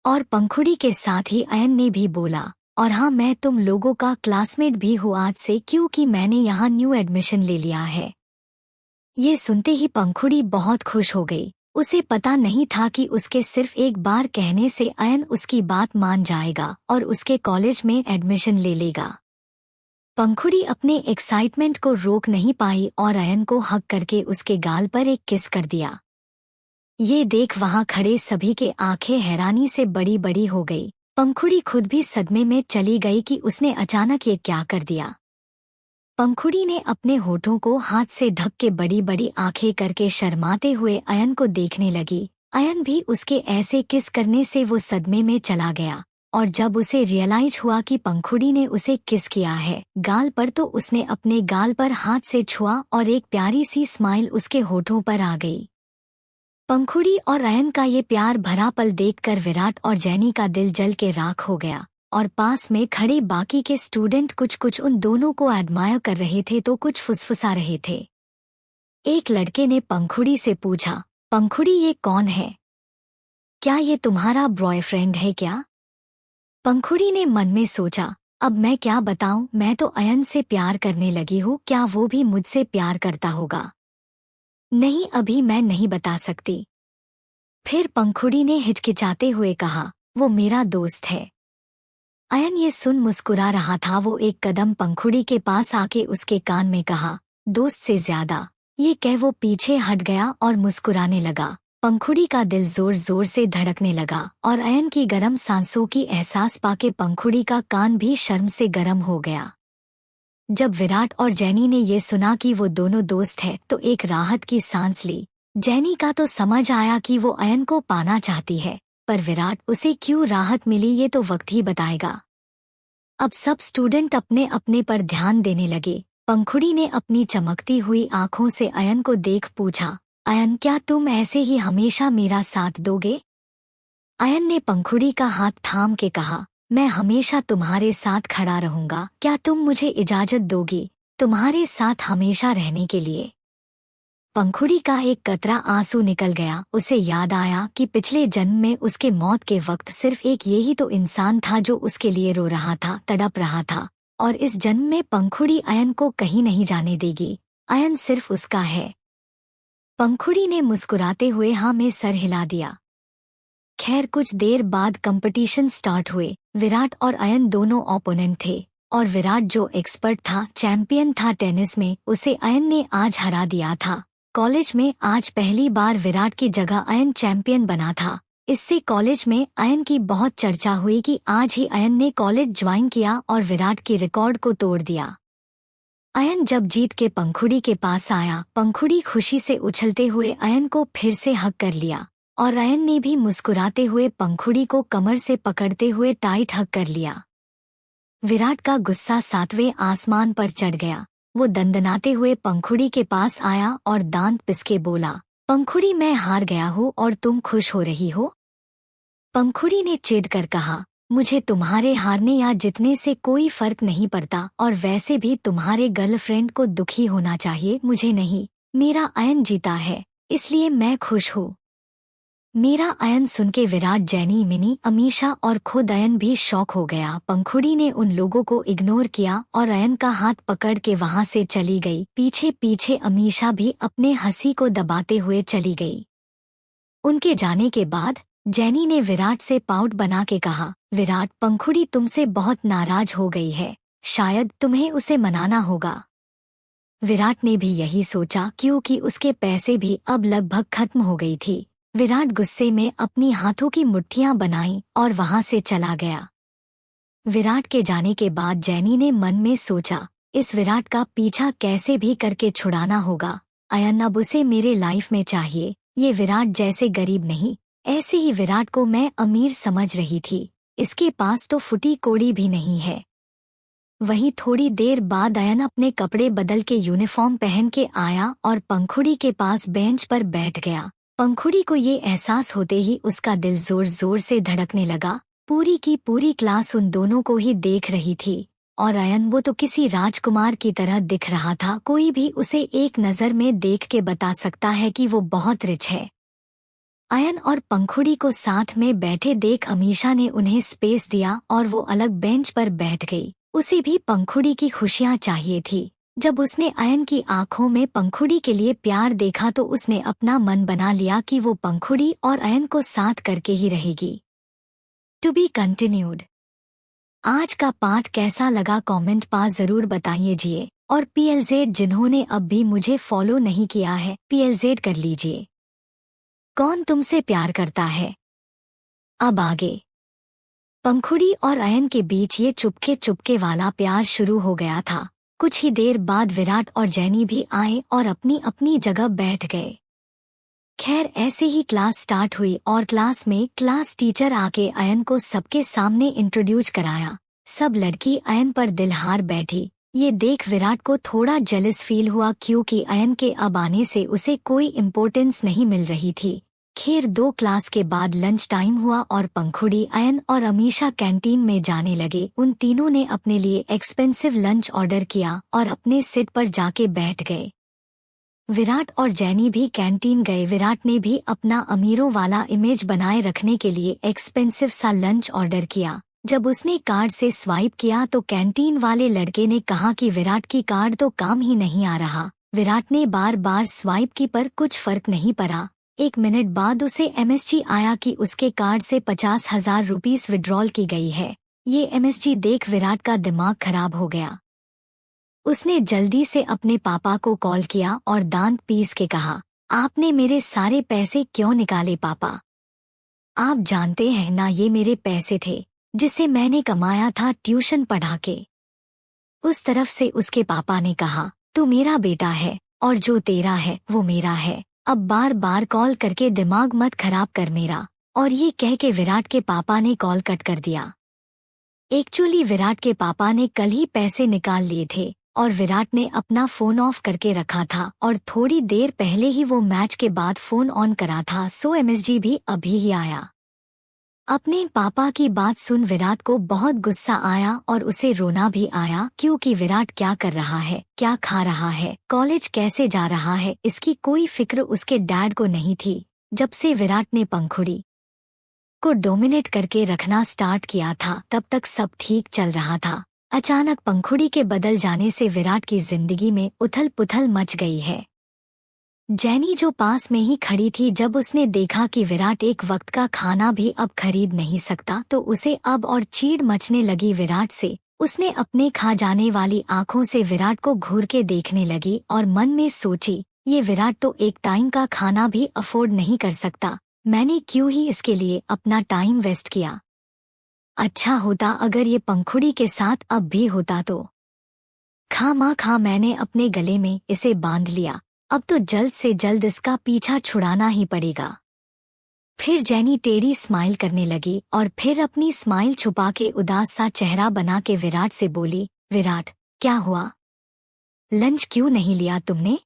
और पंखुड़ी के साथ ही अयन ने भी बोला, और हाँ, मैं तुम लोगों का क्लासमेट भी हूँ आज से, क्योंकि मैंने यहाँ न्यू एडमिशन ले लिया है। ये सुनते ही पंखुड़ी बहुत खुश हो गई। उसे पता नहीं था कि उसके सिर्फ एक बार कहने से अयन उसकी बात मान जाएगा और उसके कॉलेज में एडमिशन ले लेगा। पंखुड़ी अपने एक्साइटमेंट को रोक नहीं पाई और अयन को हक करके उसके गाल पर एक किस कर दिया। ये देख वहां खड़े सभी के आंखें हैरानी से बड़ी बड़ी हो गई। पंखुड़ी खुद भी सदमे में चली गई कि उसने अचानक ये क्या कर दिया। पंखुड़ी ने अपने होठों को हाथ से ढक के बड़ी बड़ी आंखें करके शर्माते हुए अयन को देखने लगी। अयन भी उसके ऐसे किस करने से वो सदमे में चला गया, और जब उसे रियलाइज हुआ कि पंखुड़ी ने उसे किस किया है गाल पर, तो उसने अपने गाल पर हाथ से छुआ और एक प्यारी सी स्माइल उसके होठों पर आ गई। पंखुड़ी और अयन का ये प्यार भरा पल देखकर विराट और जैनी का दिल जल के राख हो गया, और पास में खड़े बाकी के स्टूडेंट कुछ कुछ उन दोनों को एडमायर कर रहे थे तो कुछ फुसफुसा रहे थे। एक लड़के ने पंखुड़ी से पूछा, पंखुड़ी ये कौन है? क्या ये तुम्हारा बॉयफ्रेंड है क्या? पंखुड़ी ने मन में सोचा, अब मैं क्या बताऊं, मैं तो अयन से प्यार करने लगी हूँ, क्या वो भी मुझसे प्यार करता होगा? नहीं, अभी मैं नहीं बता सकती। फिर पंखुड़ी ने हिचकिचाते हुए कहा, वो मेरा दोस्त है। अयन ये सुन मुस्कुरा रहा था। वो एक कदम पंखुड़ी के पास आके उसके कान में कहा, दोस्त से ज्यादा। ये कह वो पीछे हट गया और मुस्कुराने लगा। पंखुड़ी का दिल जोर जोर से धड़कने लगा और अयन की गर्म सांसों की एहसास पाके पंखुड़ी का कान भी शर्म से गर्म हो गया। जब विराट और जैनी ने ये सुना कि वो दोनों दोस्त है तो एक राहत की सांस ली। जैनी का तो समझ आया कि वो अयन को पाना चाहती है, पर विराट उसे क्यों राहत मिली ये तो वक्त ही बताएगा। अब सब स्टूडेंट अपने अपने पर ध्यान देने लगे। पंखुड़ी ने अपनी चमकती हुई आंखों से अयन को देख पूछा, अयन क्या तुम ऐसे ही हमेशा मेरा साथ दोगे? अयन ने पंखुड़ी का हाथ थाम के कहा, मैं हमेशा तुम्हारे साथ खड़ा रहूंगा, क्या तुम मुझे इजाजत दोगी तुम्हारे साथ हमेशा रहने के लिए? पंखुड़ी का एक कतरा आंसू निकल गया। उसे याद आया कि पिछले जन्म में उसके मौत के वक्त सिर्फ एक यही तो इंसान था जो उसके लिए रो रहा था, तड़प रहा था, और इस जन्म में पंखुड़ी अयन को कहीं नहीं जाने देगी। अयन सिर्फ उसका है। पंखुड़ी ने मुस्कुराते हुए हाँ में सर हिला दिया। खैर कुछ देर बाद कंपटीशन स्टार्ट हुए। विराट और अयन दोनों ओपोनेंट थे, और विराट जो एक्सपर्ट था, चैंपियन था टेनिस में, उसे अयन ने आज हरा दिया था। कॉलेज में आज पहली बार विराट की जगह अयन चैंपियन बना था। इससे कॉलेज में अयन की बहुत चर्चा हुई कि आज ही अयन ने कॉलेज ज्वाइन किया और विराट की रिकॉर्ड को तोड़ दिया। अयन जब जीत के पंखुड़ी के पास आया, पंखुड़ी खुशी से उछलते हुए अयन को फिर से हक कर लिया, और अयन ने भी मुस्कुराते हुए पंखुड़ी को कमर से पकड़ते हुए टाइट हक कर लिया। विराट का गुस्सा सातवें आसमान पर चढ़ गया। वो दंदनाते हुए पंखुड़ी के पास आया और दांत पिसके बोला, पंखुड़ी मैं हार गया हूँ और तुम खुश हो रही हो? पंखुड़ी ने चिढ़कर कहा, मुझे तुम्हारे हारने या जीतने से कोई फर्क नहीं पड़ता, और वैसे भी तुम्हारे गर्लफ्रेंड को दुखी होना चाहिए, मुझे नहीं। मेरा अयन जीता है, इसलिए मैं खुश हूँ। मेरा अयन सुन के विराट, जैनी, मिनी, अमीशा और खुद अयन भी शॉक हो गया। पंखुड़ी ने उन लोगों को इग्नोर किया और अयन का हाथ पकड़ के वहां से चली गई। पीछे पीछे अमीशा भी अपने हंसी को दबाते हुए चली गई। उनके जाने के बाद जैनी ने विराट से पाउट बना के कहा, विराट, पंखुड़ी तुमसे बहुत नाराज हो गई है, शायद तुम्हें उसे मनाना होगा। विराट ने भी यही सोचा, क्योंकि उसके पैसे भी अब लगभग खत्म हो गई थी। विराट गुस्से में अपनी हाथों की मुट्ठियां बनाई और वहां से चला गया। विराट के जाने के बाद जैनी ने मन में सोचा, इस विराट का पीछा कैसे भी करके छुड़ाना होगा। अयन अब उसे मेरे लाइफ में चाहिए। ये विराट जैसे गरीब नहीं, ऐसे ही विराट को मैं अमीर समझ रही थी। इसके पास तो फुटी कोड़ी भी नहीं है। वहीं थोड़ी देर बाद अयन अपने कपड़े बदल के यूनिफॉर्म पहन के आया और पंखुड़ी के पास बेंच पर बैठ गया। पंखुड़ी को ये एहसास होते ही उसका दिल जोर जोर से धड़कने लगा। पूरी की पूरी क्लास उन दोनों को ही देख रही थी, और अयन वो तो किसी राजकुमार की तरह दिख रहा था। कोई भी उसे एक नज़र में देख के बता सकता है कि वो बहुत रिच है। अयन और पंखुड़ी को साथ में बैठे देख अमीषा ने उन्हें स्पेस दिया और वो अलग बेंच पर बैठ गई। उसे भी पंखुड़ी की खुशियां चाहिए थी। जब उसने अयन की आंखों में पंखुड़ी के लिए प्यार देखा तो उसने अपना मन बना लिया कि वो पंखुड़ी और अयन को साथ करके ही रहेगी। To be continued. आज का पाठ कैसा लगा कमेंट पर जरूर बताइए और PLZ जिन्होंने अब भी मुझे फॉलो नहीं किया है PLZ कर लीजिए। कौन तुमसे प्यार करता है? अब आगे। पंखुड़ी और अयन के बीच ये चुपके चुपके वाला प्यार शुरू हो गया था। कुछ ही देर बाद विराट और जेनी भी आए और अपनी अपनी जगह बैठ गए। खैर ऐसे ही क्लास स्टार्ट हुई और क्लास में क्लास टीचर आके अयन को सबके सामने इंट्रोड्यूस कराया। सब लड़की अयन पर दिल हार बैठी। ये देख विराट को थोड़ा जेलस फील हुआ क्योंकि अयन के अब आने से उसे कोई इम्पोर्टेंस नहीं मिल रही थी। खैर 2 क्लास के बाद लंच टाइम हुआ और पंखुड़ी, अयन और अमीषा कैंटीन में जाने लगे। उन तीनों ने अपने लिए एक्सपेंसिव लंच ऑर्डर किया और अपने सीट पर जाके बैठ गए। विराट और जेनी भी कैंटीन गए। विराट ने भी अपना अमीरों वाला इमेज बनाए रखने के लिए एक्सपेंसिव सा लंच ऑर्डर किया। जब उसने कार्ड से स्वाइप किया तो कैंटीन वाले लड़के ने कहा कि विराट की कार्ड तो काम ही नहीं आ रहा। विराट ने बार बार स्वाइप की पर कुछ फर्क नहीं पड़ा। 1 मिनट बाद उसे MSG आया कि उसके कार्ड से 50,000 रुपीस विड्रॉल की गई है। ये MSG देख विराट का दिमाग खराब हो गया। उसने जल्दी से अपने पापा को कॉल किया और दांत पीस के कहा, आपने मेरे सारे पैसे क्यों निकाले पापा? आप जानते हैं ना ये मेरे पैसे थे जिसे मैंने कमाया था ट्यूशन पढ़ा के। उस तरफ से उसके पापा ने कहा, तू मेरा बेटा है और जो तेरा है वो मेरा है। अब बार बार कॉल करके दिमाग मत खराब कर मेरा। और ये कह के विराट के पापा ने कॉल कट कर दिया। एक्चुअली विराट के पापा ने कल ही पैसे निकाल लिए थे और विराट ने अपना फोन ऑफ करके रखा था और थोड़ी देर पहले ही वो मैच के बाद फोन ऑन करा था। सो MSG भी अभी ही आया। अपने पापा की बात सुन विराट को बहुत गुस्सा आया और उसे रोना भी आया क्योंकि विराट क्या कर रहा है, क्या खा रहा है, कॉलेज कैसे जा रहा है, इसकी कोई फिक्र उसके डैड को नहीं थी। जब से विराट ने पंखुड़ी को डोमिनेट करके रखना स्टार्ट किया था तब तक सब ठीक चल रहा था। अचानक पंखुड़ी के बदल जाने से विराट की जिंदगी में उथल पुथल मच गई है। जेनी जो पास में ही खड़ी थी, जब उसने देखा कि विराट एक वक्त का खाना भी अब खरीद नहीं सकता तो उसे अब और चीड़ मचने लगी विराट से। उसने अपने खा जाने वाली आंखों से विराट को घूर के देखने लगी और मन में सोची, ये विराट तो एक टाइम का खाना भी अफोर्ड नहीं कर सकता, मैंने क्यों ही इसके लिए अपना टाइम वेस्ट किया। अच्छा होता अगर ये पंखुड़ी के साथ अब भी होता तो। खामा मैंने अपने गले में इसे बांध लिया। अब तो जल्द से जल्द इसका पीछा छुड़ाना ही पड़ेगा। फिर जेनी टेढ़ी स्माइल करने लगी और फिर अपनी स्माइल छुपा के उदास सा चेहरा बना के विराट से बोली, विराट क्या हुआ, लंच क्यों नहीं लिया तुमने?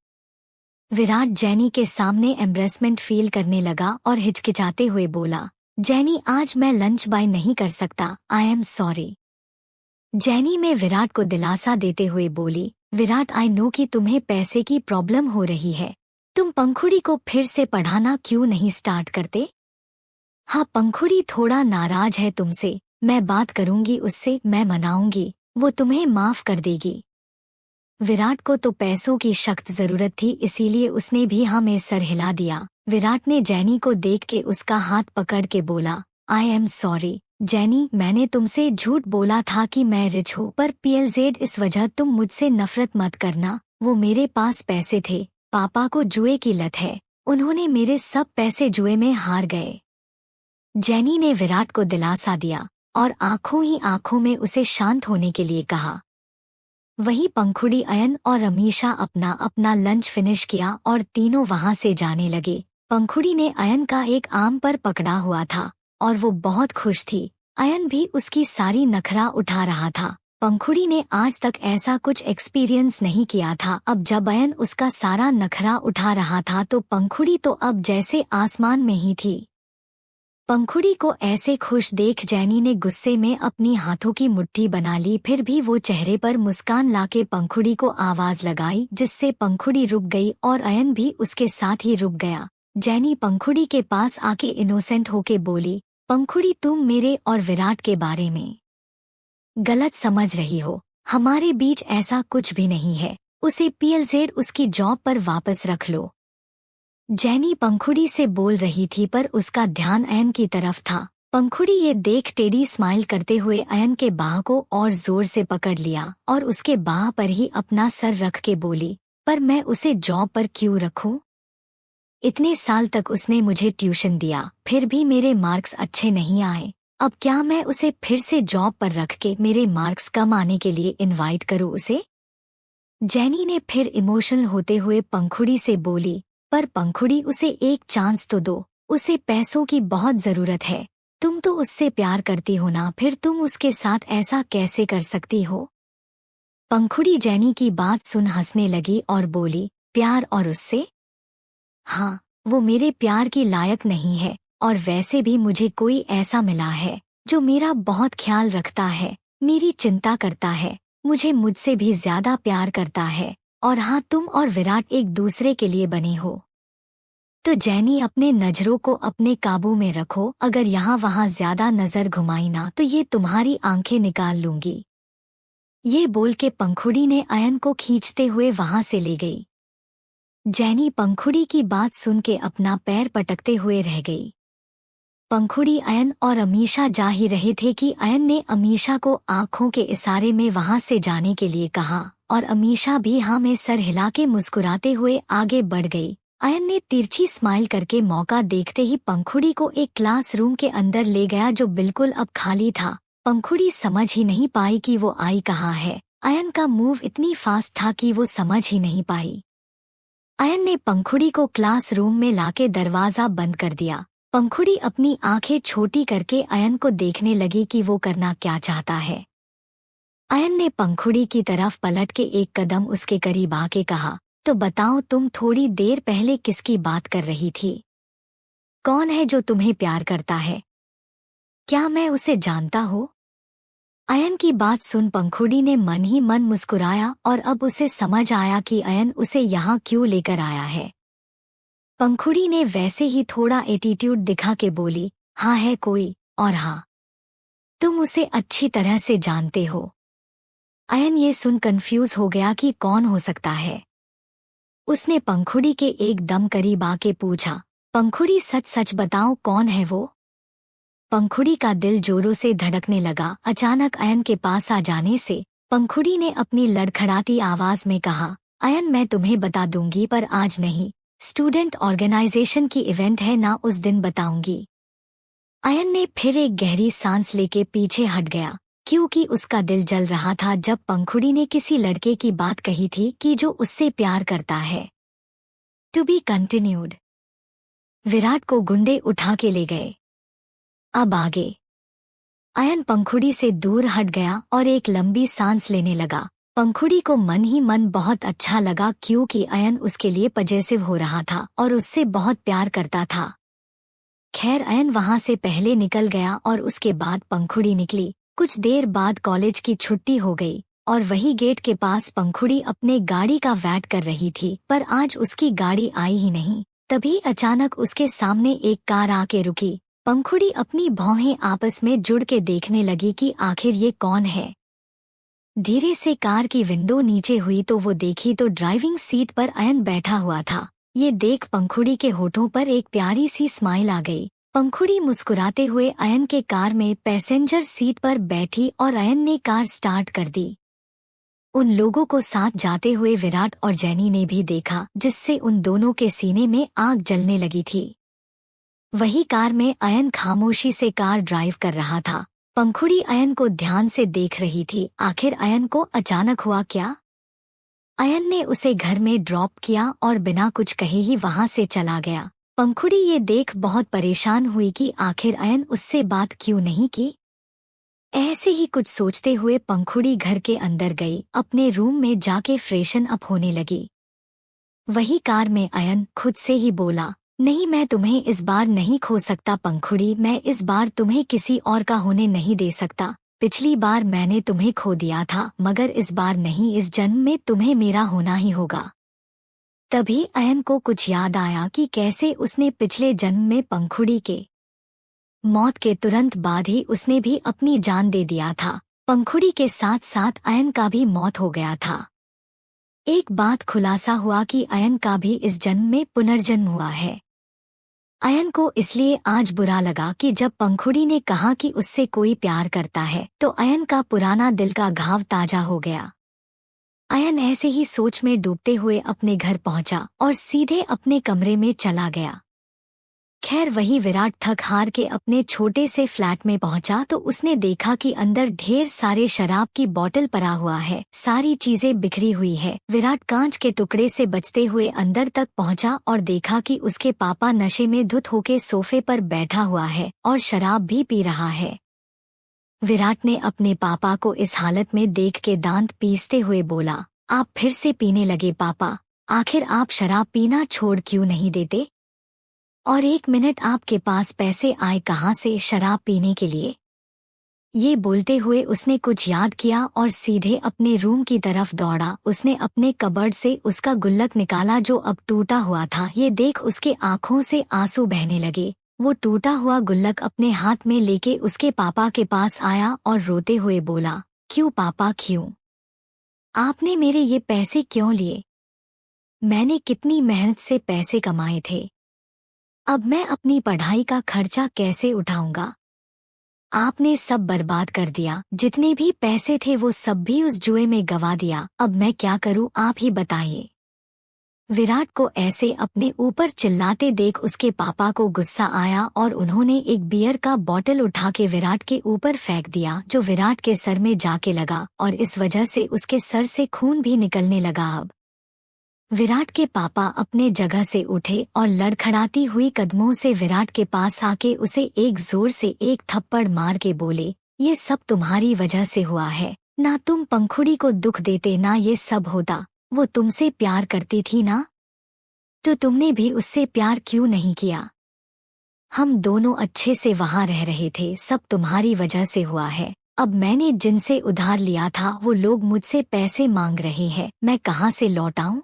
विराट जेनी के सामने एम्ब्रेसमेंट फील करने लगा और हिचकिचाते हुए बोला, जेनी आज मैं लंच बाय नहीं कर सकता, आई एम सॉरी। जेनी में विराट को दिलासा देते हुए बोली, विराट आई नो कि तुम्हें पैसे की प्रॉब्लम हो रही है, तुम पंखुड़ी को फिर से पढ़ाना क्यों नहीं स्टार्ट करते? हाँ पंखुड़ी थोड़ा नाराज है तुमसे, मैं बात करूंगी उससे, मैं मनाऊंगी, वो तुम्हें माफ कर देगी। विराट को तो पैसों की सख्त जरूरत थी इसीलिए उसने भी हाँ में सर हिला दिया। विराट ने जेनी को देख के उसका हाथ पकड़ के बोला, आई एम सॉरी जेनी, मैंने तुमसे झूठ बोला था कि मैं रिच हूँ, पर PLZ इस वजह तुम मुझसे नफरत मत करना। वो मेरे पास पैसे थे, पापा को जुए की लत है, उन्होंने मेरे सब पैसे जुए में हार गए। जेनी ने विराट को दिलासा दिया और आंखों ही आंखों में उसे शांत होने के लिए कहा। वहीं पंखुड़ी, अयन और अमीषा अपना अपना लंच फिनिश किया और तीनों वहां से जाने लगे। पंखुड़ी ने अयन का एक आम पर पकड़ा हुआ था और वो बहुत खुश थी। अयन भी उसकी सारी नखरा उठा रहा था। पंखुड़ी ने आज तक ऐसा कुछ एक्सपीरियंस नहीं किया था। अब जब अयन उसका सारा नखरा उठा रहा था तो पंखुड़ी तो अब जैसे आसमान में ही थी। पंखुड़ी को ऐसे खुश देख जेनी ने गुस्से में अपनी हाथों की मुट्ठी बना ली, फिर भी वो चेहरे पर मुस्कान लाके पंखुड़ी को आवाज लगाई जिससे पंखुड़ी रुक गई और अयन भी उसके साथ ही रुक गया। जैनी पंखुड़ी के पास आके इनोसेंट होके बोली, पंखुड़ी तुम मेरे और विराट के बारे में गलत समझ रही हो। हमारे बीच ऐसा कुछ भी नहीं है। उसे पीएलजेड उसकी जॉब पर वापस रख लो। जैनी पंखुड़ी से बोल रही थी पर उसका ध्यान अयन की तरफ था। पंखुड़ी ये देख टेडी स्माइल करते हुए अयन के बाह को और जोर से पकड़ लिया और उसके बाह पर ही अपना सर रख के बोली, पर मैं उसे जॉब पर क्यों रखूं? इतने साल तक उसने मुझे ट्यूशन दिया, फिर भी मेरे मार्क्स अच्छे नहीं आए। अब क्या मैं उसे फिर से जॉब पर रख के मेरे मार्क्स कम आने के लिए इनवाइट करूं उसे? जैनी ने फिर इमोशनल होते हुए पंखुड़ी से बोली, पर पंखुड़ी उसे एक चांस तो दो। उसे पैसों की बहुत जरूरत है। तुम तो उससे प्यार करती हो ना, फिर तुम उसके साथ ऐसा कैसे कर सकती हो? पंखुड़ी जैनी की बात सुन हंसने लगी और बोली, प्यार और उससे? हाँ, वो मेरे प्यार की लायक नहीं है और वैसे भी मुझे कोई ऐसा मिला है जो मेरा बहुत ख्याल रखता है, मेरी चिंता करता है, मुझे मुझसे भी ज्यादा प्यार करता है। और हाँ, तुम और विराट एक दूसरे के लिए बने हो। तो जैनी अपने नजरों को अपने काबू में रखो, अगर यहाँ वहाँ ज्यादा नजर घुमाई ना तो ये तुम्हारी आंखें निकाल लूंगी। ये बोल के पंखुड़ी ने अयन को खींचते हुए वहां से ले गई। जैनी पंखुड़ी की बात सुन के अपना पैर पटकते हुए रह गई। पंखुड़ी अयन और अमीशा जा ही रहे थे कि अयन ने अमीशा को आंखों के इशारे में वहां से जाने के लिए कहा और अमीशा भी हाँ में सर हिला के मुस्कुराते हुए आगे बढ़ गई। अयन ने तिरछी स्माइल करके मौका देखते ही पंखुड़ी को एक क्लासरूम के अंदर ले गया जो बिल्कुल अब खाली था। पंखुड़ी समझ ही नहीं पाई कि वो आई कहाँ है। अयन का मूव इतनी फास्ट था कि वो समझ ही नहीं पाई। अयन ने पंखुड़ी को क्लासरूम में लाके दरवाजा बंद कर दिया। पंखुड़ी अपनी आंखें छोटी करके अयन को देखने लगी कि वो करना क्या चाहता है। अयन ने पंखुड़ी की तरफ पलट के एक कदम उसके करीब आके कहा, तो बताओ तुम थोड़ी देर पहले किसकी बात कर रही थी? कौन है जो तुम्हें प्यार करता है? क्या मैं उसे जानता हूँ? अयन की बात सुन पंखुड़ी ने मन ही मन मुस्कुराया और अब उसे समझ आया कि अयन उसे यहाँ क्यों लेकर आया है। पंखुड़ी ने वैसे ही थोड़ा एटीट्यूड दिखा के बोली, हाँ है कोई, और हाँ, तुम उसे अच्छी तरह से जानते हो। अयन ये सुन कंफ्यूज हो गया कि कौन हो सकता है। उसने पंखुड़ी के एकदम करीब आके पूछा, पंखुड़ी सच सच बताओ कौन है वो? पंखुड़ी का दिल जोरों से धड़कने लगा। अचानक अयन के पास आ जाने से पंखुड़ी ने अपनी लड़खड़ाती आवाज में कहा, अयन मैं तुम्हें बता दूंगी पर आज नहीं, स्टूडेंट ऑर्गेनाइजेशन की इवेंट है ना, उस दिन बताऊंगी। अयन ने फिर एक गहरी सांस लेके पीछे हट गया क्योंकि उसका दिल जल रहा था जब पंखुड़ी ने किसी लड़के की बात कही थी कि जो उससे प्यार करता है। To be continued. विराट को गुंडे उठा के ले गए। अब आगे। अयन पंखुड़ी से दूर हट गया और एक लंबी सांस लेने लगा। पंखुड़ी को मन ही मन बहुत अच्छा लगा क्योंकि अयन उसके लिए पजेसिव हो रहा था और उससे बहुत प्यार करता था। खैर अयन वहां से पहले निकल गया और उसके बाद पंखुड़ी निकली। कुछ देर बाद कॉलेज की छुट्टी हो गई और वही गेट के पास पंखुड़ी अपने गाड़ी का वेट कर रही थी, पर आज उसकी गाड़ी आई ही नहीं। तभी अचानक उसके सामने एक कार आके रुकी। पंखुड़ी अपनी भौहें आपस में जुड़ के देखने लगी कि आखिर ये कौन है। धीरे से कार की विंडो नीचे हुई तो वो देखी तो ड्राइविंग सीट पर अयन बैठा हुआ था। ये देख पंखुड़ी के होठों पर एक प्यारी सी स्माइल आ गई। पंखुड़ी मुस्कुराते हुए अयन के कार में पैसेंजर सीट पर बैठी और अयन ने कार स्टार्ट कर दी। उन लोगों को साथ जाते हुए विराट और जैनी ने भी देखा, जिससे उन दोनों के सीने में आग जलने लगी थी। वही कार में अयन खामोशी से कार ड्राइव कर रहा था। पंखुड़ी अयन को ध्यान से देख रही थी। आखिर अयन को अचानक हुआ क्या? अयन ने उसे घर में ड्रॉप किया और बिना कुछ कहे ही वहां से चला गया। पंखुड़ी ये देख बहुत परेशान हुई कि आखिर अयन उससे बात क्यों नहीं की। ऐसे ही कुछ सोचते हुए पंखुड़ी घर के अंदर गई। अपने रूम में जाके फ्रेशन अप होने लगी। वही कार में अयन खुद से ही बोला, नहीं मैं तुम्हें इस बार नहीं खो सकता पंखुड़ी, मैं इस बार तुम्हें किसी और का होने नहीं दे सकता। पिछली बार मैंने तुम्हें खो दिया था मगर इस बार नहीं, इस जन्म में तुम्हें मेरा होना ही होगा। तभी अयन को कुछ याद आया कि कैसे उसने पिछले जन्म में पंखुड़ी के मौत के तुरंत बाद ही उसने भी अपनी जान दे दिया था। पंखुड़ी के साथ साथ अयन का भी मौत हो गया था। एक बात खुलासा हुआ कि अयन का भी इस जन्म में पुनर्जन्म हुआ है। अयन को इसलिए आज बुरा लगा कि जब पंखुड़ी ने कहा कि उससे कोई प्यार करता है तो अयन का पुराना दिल का घाव ताजा हो गया। अयन ऐसे ही सोच में डूबते हुए अपने घर पहुंचा और सीधे अपने कमरे में चला गया। खैर वही विराट थक हार के अपने छोटे से फ्लैट में पहुंचा तो उसने देखा कि अंदर ढेर सारे शराब की बोतल पड़ा हुआ है, सारी चीजें बिखरी हुई है। विराट कांच के टुकड़े से बचते हुए अंदर तक पहुंचा और देखा कि उसके पापा नशे में धुत होके सोफे पर बैठा हुआ है और शराब भी पी रहा है। विराट ने अपने पापा को इस हालत में देख के दांत पीसते हुए बोला, आप फिर से पीने लगे पापा, आखिर आप शराब पीना छोड़ क्यों नहीं देते? और 1 मिनट आपके पास पैसे आए कहाँ से शराब पीने के लिए? ये बोलते हुए उसने कुछ याद किया और सीधे अपने रूम की तरफ दौड़ा। उसने अपने कबर्ड से उसका गुल्लक निकाला जो अब टूटा हुआ था। ये देख उसके आंखों से आंसू बहने लगे। वो टूटा हुआ गुल्लक अपने हाथ में लेके उसके पापा के पास आया और रोते हुए बोला, क्यों पापा क्यों? आपने मेरे ये पैसे क्यों लिए? मैंने कितनी मेहनत से पैसे कमाए थे, अब मैं अपनी पढ़ाई का खर्चा कैसे उठाऊंगा? आपने सब बर्बाद कर दिया, जितने भी पैसे थे वो सब भी उस जुए में गवा दिया। अब मैं क्या करूं आप ही बताइए। विराट को ऐसे अपने ऊपर चिल्लाते देख उसके पापा को गुस्सा आया और उन्होंने एक बियर का बोतल उठा के विराट के ऊपर फेंक दिया, जो विराट के सर में जाके लगा और इस वजह से उसके सर से खून भी निकलने लगा। अब विराट के पापा अपने जगह से उठे और लड़खड़ाती हुई कदमों से विराट के पास आके उसे एक जोर से एक थप्पड़ मार के बोले, ये सब तुम्हारी वजह से हुआ है ना, तुम पंखुड़ी को दुख देते ना ये सब होता। वो तुमसे प्यार करती थी ना, तो तुमने भी उससे प्यार क्यों नहीं किया? हम दोनों अच्छे से वहाँ रह रहे थे, सब तुम्हारी वजह से हुआ है। अब मैंने जिनसे उधार लिया था वो लोग मुझसे पैसे मांग रहे हैं, मैं कहाँ से लौटाऊं?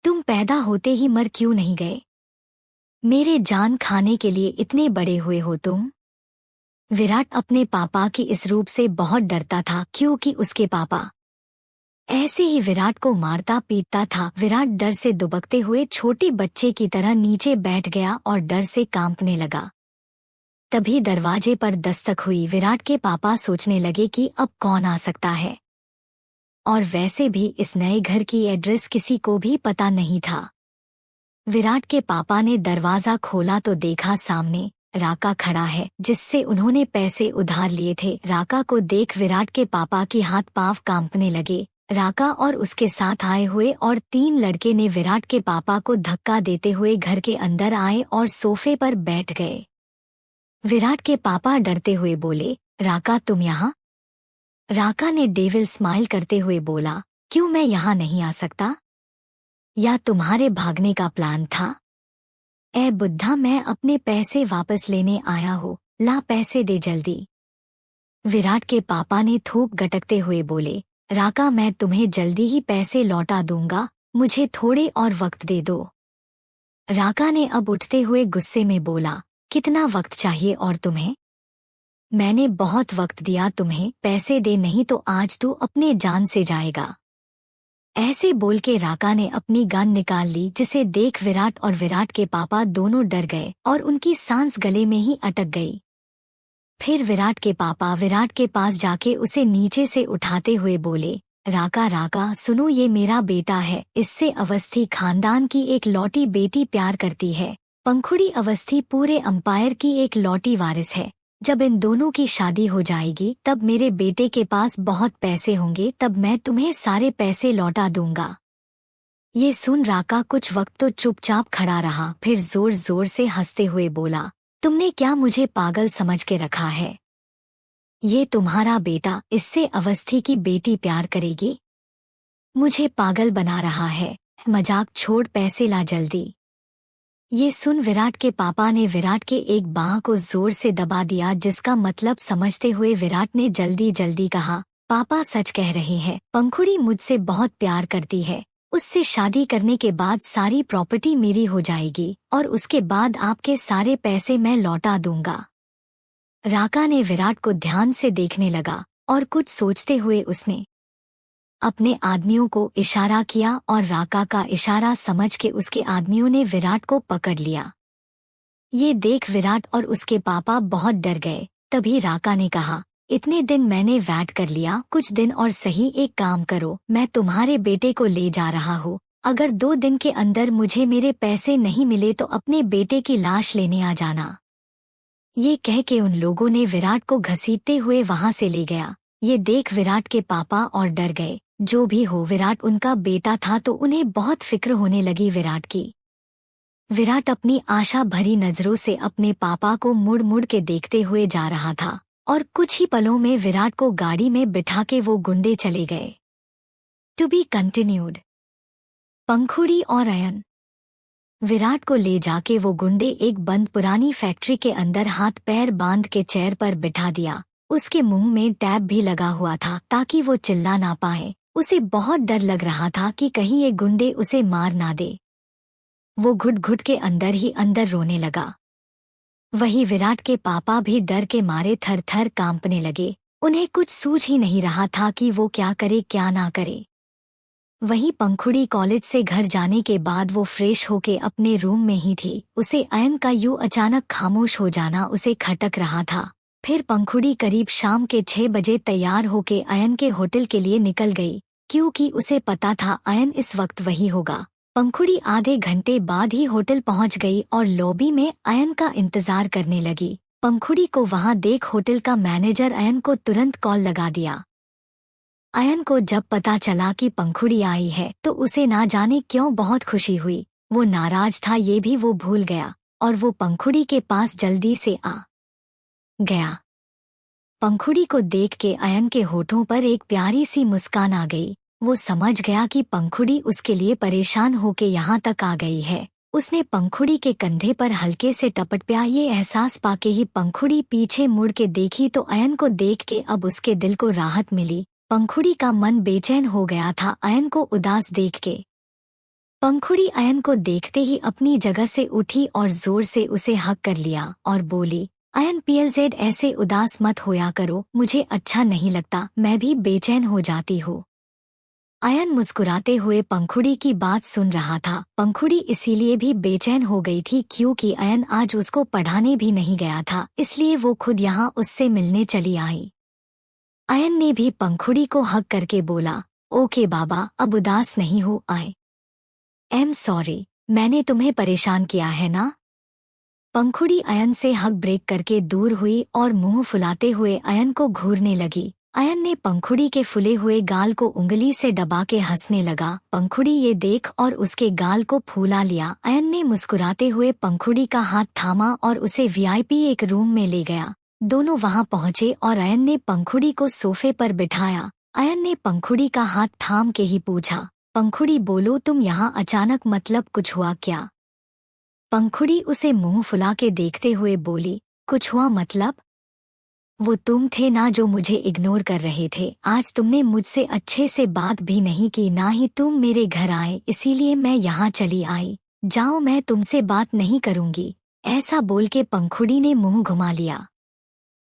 तुम पैदा होते ही मर क्यों नहीं गए? मेरे जान खाने के लिए इतने बड़े हुए हो तुम। विराट अपने पापा की इस रूप से बहुत डरता था, क्योंकि उसके पापा ऐसे ही विराट को मारता पीटता था। विराट डर से दुबकते हुए छोटे बच्चे की तरह नीचे बैठ गया और डर से कांपने लगा। तभी दरवाजे पर दस्तक हुई। विराट के पापा सोचने लगे कि अब कौन आ सकता है, और वैसे भी इस नए घर की एड्रेस किसी को भी पता नहीं था। विराट के पापा ने दरवाजा खोला तो देखा सामने राका खड़ा है, जिससे उन्होंने पैसे उधार लिए थे। राका को देख विराट के पापा की हाथ पांव कांपने लगे। राका और उसके साथ आए हुए और 3 लड़के ने विराट के पापा को धक्का देते हुए घर के अंदर आए और सोफे पर बैठ गए। विराट के पापा डरते हुए बोले, राका तुम यहाँ? राका ने डेविल स्माइल करते हुए बोला, क्यों मैं यहाँ नहीं आ सकता? या तुम्हारे भागने का प्लान था? ए बुद्धा, मैं अपने पैसे वापस लेने आया हूँ, ला पैसे दे जल्दी। विराट के पापा ने थूक गटकते हुए बोले, राका मैं तुम्हें जल्दी ही पैसे लौटा दूंगा, मुझे थोड़े और वक्त दे दो। राका ने अब उठते हुए गुस्से में बोला, कितना वक्त चाहिए और तुम्हें? मैंने बहुत वक्त दिया तुम्हें, पैसे दे नहीं तो आज तू अपने जान से जाएगा। ऐसे बोल के राका ने अपनी गन निकाल ली, जिसे देख विराट और विराट के पापा दोनों डर गए और उनकी सांस गले में ही अटक गई। फिर विराट के पापा विराट के पास जाके उसे नीचे से उठाते हुए बोले, राका राका सुनो, ये मेरा बेटा है, इससे अवस्थी खानदान की एक लौटी बेटी प्यार करती है। पंखुड़ी अवस्थी पूरे अंपायर की एक लौटी वारिस है। जब इन दोनों की शादी हो जाएगी तब मेरे बेटे के पास बहुत पैसे होंगे, तब मैं तुम्हें सारे पैसे लौटा दूंगा। ये सुन राका कुछ वक्त तो चुपचाप खड़ा रहा, फिर जोर जोर से हंसते हुए बोला, तुमने क्या मुझे पागल समझ के रखा है? ये तुम्हारा बेटा, इससे अवस्थी की बेटी प्यार करेगी? मुझे पागल बना रहा है, मजाक छोड़ पैसे ला जल्दी। ये सुन विराट के पापा ने विराट के एक बाह को जोर से दबा दिया, जिसका मतलब समझते हुए विराट ने जल्दी जल्दी कहा, पापा सच कह रहे हैं, पंखुड़ी मुझसे बहुत प्यार करती है, उससे शादी करने के बाद सारी प्रॉपर्टी मेरी हो जाएगी और उसके बाद आपके सारे पैसे मैं लौटा दूंगा। राका ने विराट को ध्यान से देखने लगा और कुछ सोचते हुए उसने अपने आदमियों को इशारा किया और राका का इशारा समझ के उसके आदमियों ने विराट को पकड़ लिया। ये देख विराट और उसके पापा बहुत डर गए। तभी राका ने कहा, इतने दिन मैंने वेट कर लिया, कुछ दिन और सही, एक काम करो, मैं तुम्हारे बेटे को ले जा रहा हूँ। अगर 2 दिन के अंदर मुझे मेरे पैसे नहीं मिले तो अपने बेटे की लाश लेने आ जाना। ये कह के उन लोगों ने विराट को घसीटते हुए वहां से ले गया। ये देख विराट के पापा और डर गए। जो भी हो, विराट उनका बेटा था तो उन्हें बहुत फिक्र होने लगी विराट की। विराट अपनी आशा भरी नजरों से अपने पापा को मुड़ मुड़ के देखते हुए जा रहा था और कुछ ही पलों में विराट को गाड़ी में बिठा के वो गुंडे चले गए। To be continued. पंखुड़ी और अयन। विराट को ले जाके वो गुंडे एक बंद पुरानी फैक्ट्री के अंदर हाथ पैर बांध के चेयर पर बिठा दिया। उसके मुंह में टैब भी लगा हुआ था ताकि वो चिल्ला ना पाए। उसे बहुत डर लग रहा था कि कहीं ये गुंडे उसे मार ना दे। वो घुट घुट के अंदर ही अंदर रोने लगा। वही विराट के पापा भी डर के मारे थर थर कांपने लगे। उन्हें कुछ सूझ ही नहीं रहा था कि वो क्या करे क्या ना करे। वही पंखुड़ी कॉलेज से घर जाने के बाद वो फ्रेश होके अपने रूम में ही थी। उसे अयन का यूं अचानक खामोश हो जाना उसे खटक रहा था। फिर पंखुड़ी करीब शाम के 6 बजे तैयार होके अयन के होटल के लिए निकल गई, क्योंकि उसे पता था अयन इस वक्त वही होगा। पंखुड़ी आधे घंटे बाद ही होटल पहुंच गई और लॉबी में अयन का इंतजार करने लगी। पंखुड़ी को वहां देख होटल का मैनेजर अयन को तुरंत कॉल लगा दिया। अयन को जब पता चला कि पंखुड़ी आई है तो उसे ना जाने क्यों बहुत खुशी हुई। वो नाराज था ये भी वो भूल गया और वो पंखुड़ी के पास जल्दी से आ गया। पंखुड़ी को देख के अयन के होठों पर एक प्यारी सी मुस्कान आ गई। वो समझ गया कि पंखुड़ी उसके लिए परेशान होके यहाँ तक आ गई है। उसने पंखुड़ी के कंधे पर हल्के से टपट पिया। ये एहसास पाके ही पंखुड़ी पीछे मुड़ के देखी तो अयन को देख के अब उसके दिल को राहत मिली। पंखुड़ी का मन बेचैन हो गया था अयन को उदास देख के। पंखुड़ी अयन को देखते ही अपनी जगह से उठी और जोर से उसे हक कर लिया और बोली, अयन PLZ ऐसे उदास मत होया करो, मुझे अच्छा नहीं लगता, मैं भी बेचैन हो जाती हूँ। अयन मुस्कुराते हुए पंखुड़ी की बात सुन रहा था। पंखुड़ी इसीलिए भी बेचैन हो गई थी क्योंकि अयन आज उसको पढ़ाने भी नहीं गया था, इसलिए वो खुद यहाँ उससे मिलने चली आई। अयन ने भी पंखुड़ी को हक करके बोला, ओके बाबा, अब उदास नहीं हूँ, आई एम सॉरी, मैंने तुम्हें परेशान किया है ना। पंखुड़ी अयन से हक ब्रेक करके दूर हुई और मुंह फुलाते हुए अयन को घूरने लगी। अयन ने पंखुड़ी के फुले हुए गाल को उंगली से दबा के हंसने लगा। पंखुड़ी ये देख और उसके गाल को फूला लिया। अयन ने मुस्कुराते हुए पंखुड़ी का हाथ थामा और उसे VIP एक रूम में ले गया। दोनों वहां पहुंचे और अयन ने पंखुड़ी को सोफे पर बिठाया। अयन ने पंखुड़ी का हाथ थाम के ही पूछा, पंखुड़ी बोलो, तुम यहाँ अचानक, मतलब कुछ हुआ क्या। पंखुड़ी उसे मुंह फुला के देखते हुए बोली, कुछ हुआ मतलब। वो तुम थे ना जो मुझे इग्नोर कर रहे थे। आज तुमने मुझसे अच्छे से बात भी नहीं की, ना ही तुम मेरे घर आए, इसीलिए मैं यहाँ चली आई। जाओ, मैं तुमसे बात नहीं करूंगी। ऐसा बोल के पंखुड़ी ने मुंह घुमा लिया।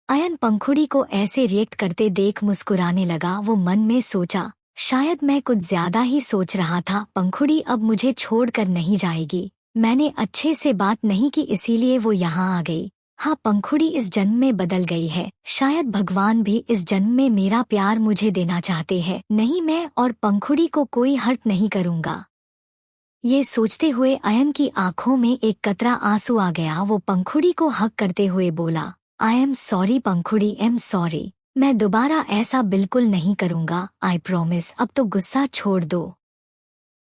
अयन पंखुड़ी को ऐसे रिएक्ट करते देख मुस्कुराने लगा। वो मन में सोचा, शायद मैं कुछ ज्यादा ही सोच रहा था। पंखुड़ी अब मुझे छोड़कर नहीं जाएगी। मैंने अच्छे से बात नहीं की इसीलिए वो यहाँ आ गई। हाँ, पंखुड़ी इस जन्म में बदल गई है। शायद भगवान भी इस जन्म में मेरा प्यार मुझे देना चाहते हैं। नहीं, मैं और पंखुड़ी को कोई हर्ट नहीं करूँगा। ये सोचते हुए अयन की आंखों में एक कतरा आंसू आ गया। वो पंखुड़ी को हक करते हुए बोला, आई am sorry Pankhuri, am sorry, मैं दोबारा ऐसा बिल्कुल नहीं करूँगा, आई प्रॉमिस। अब तो गुस्सा छोड़ दो।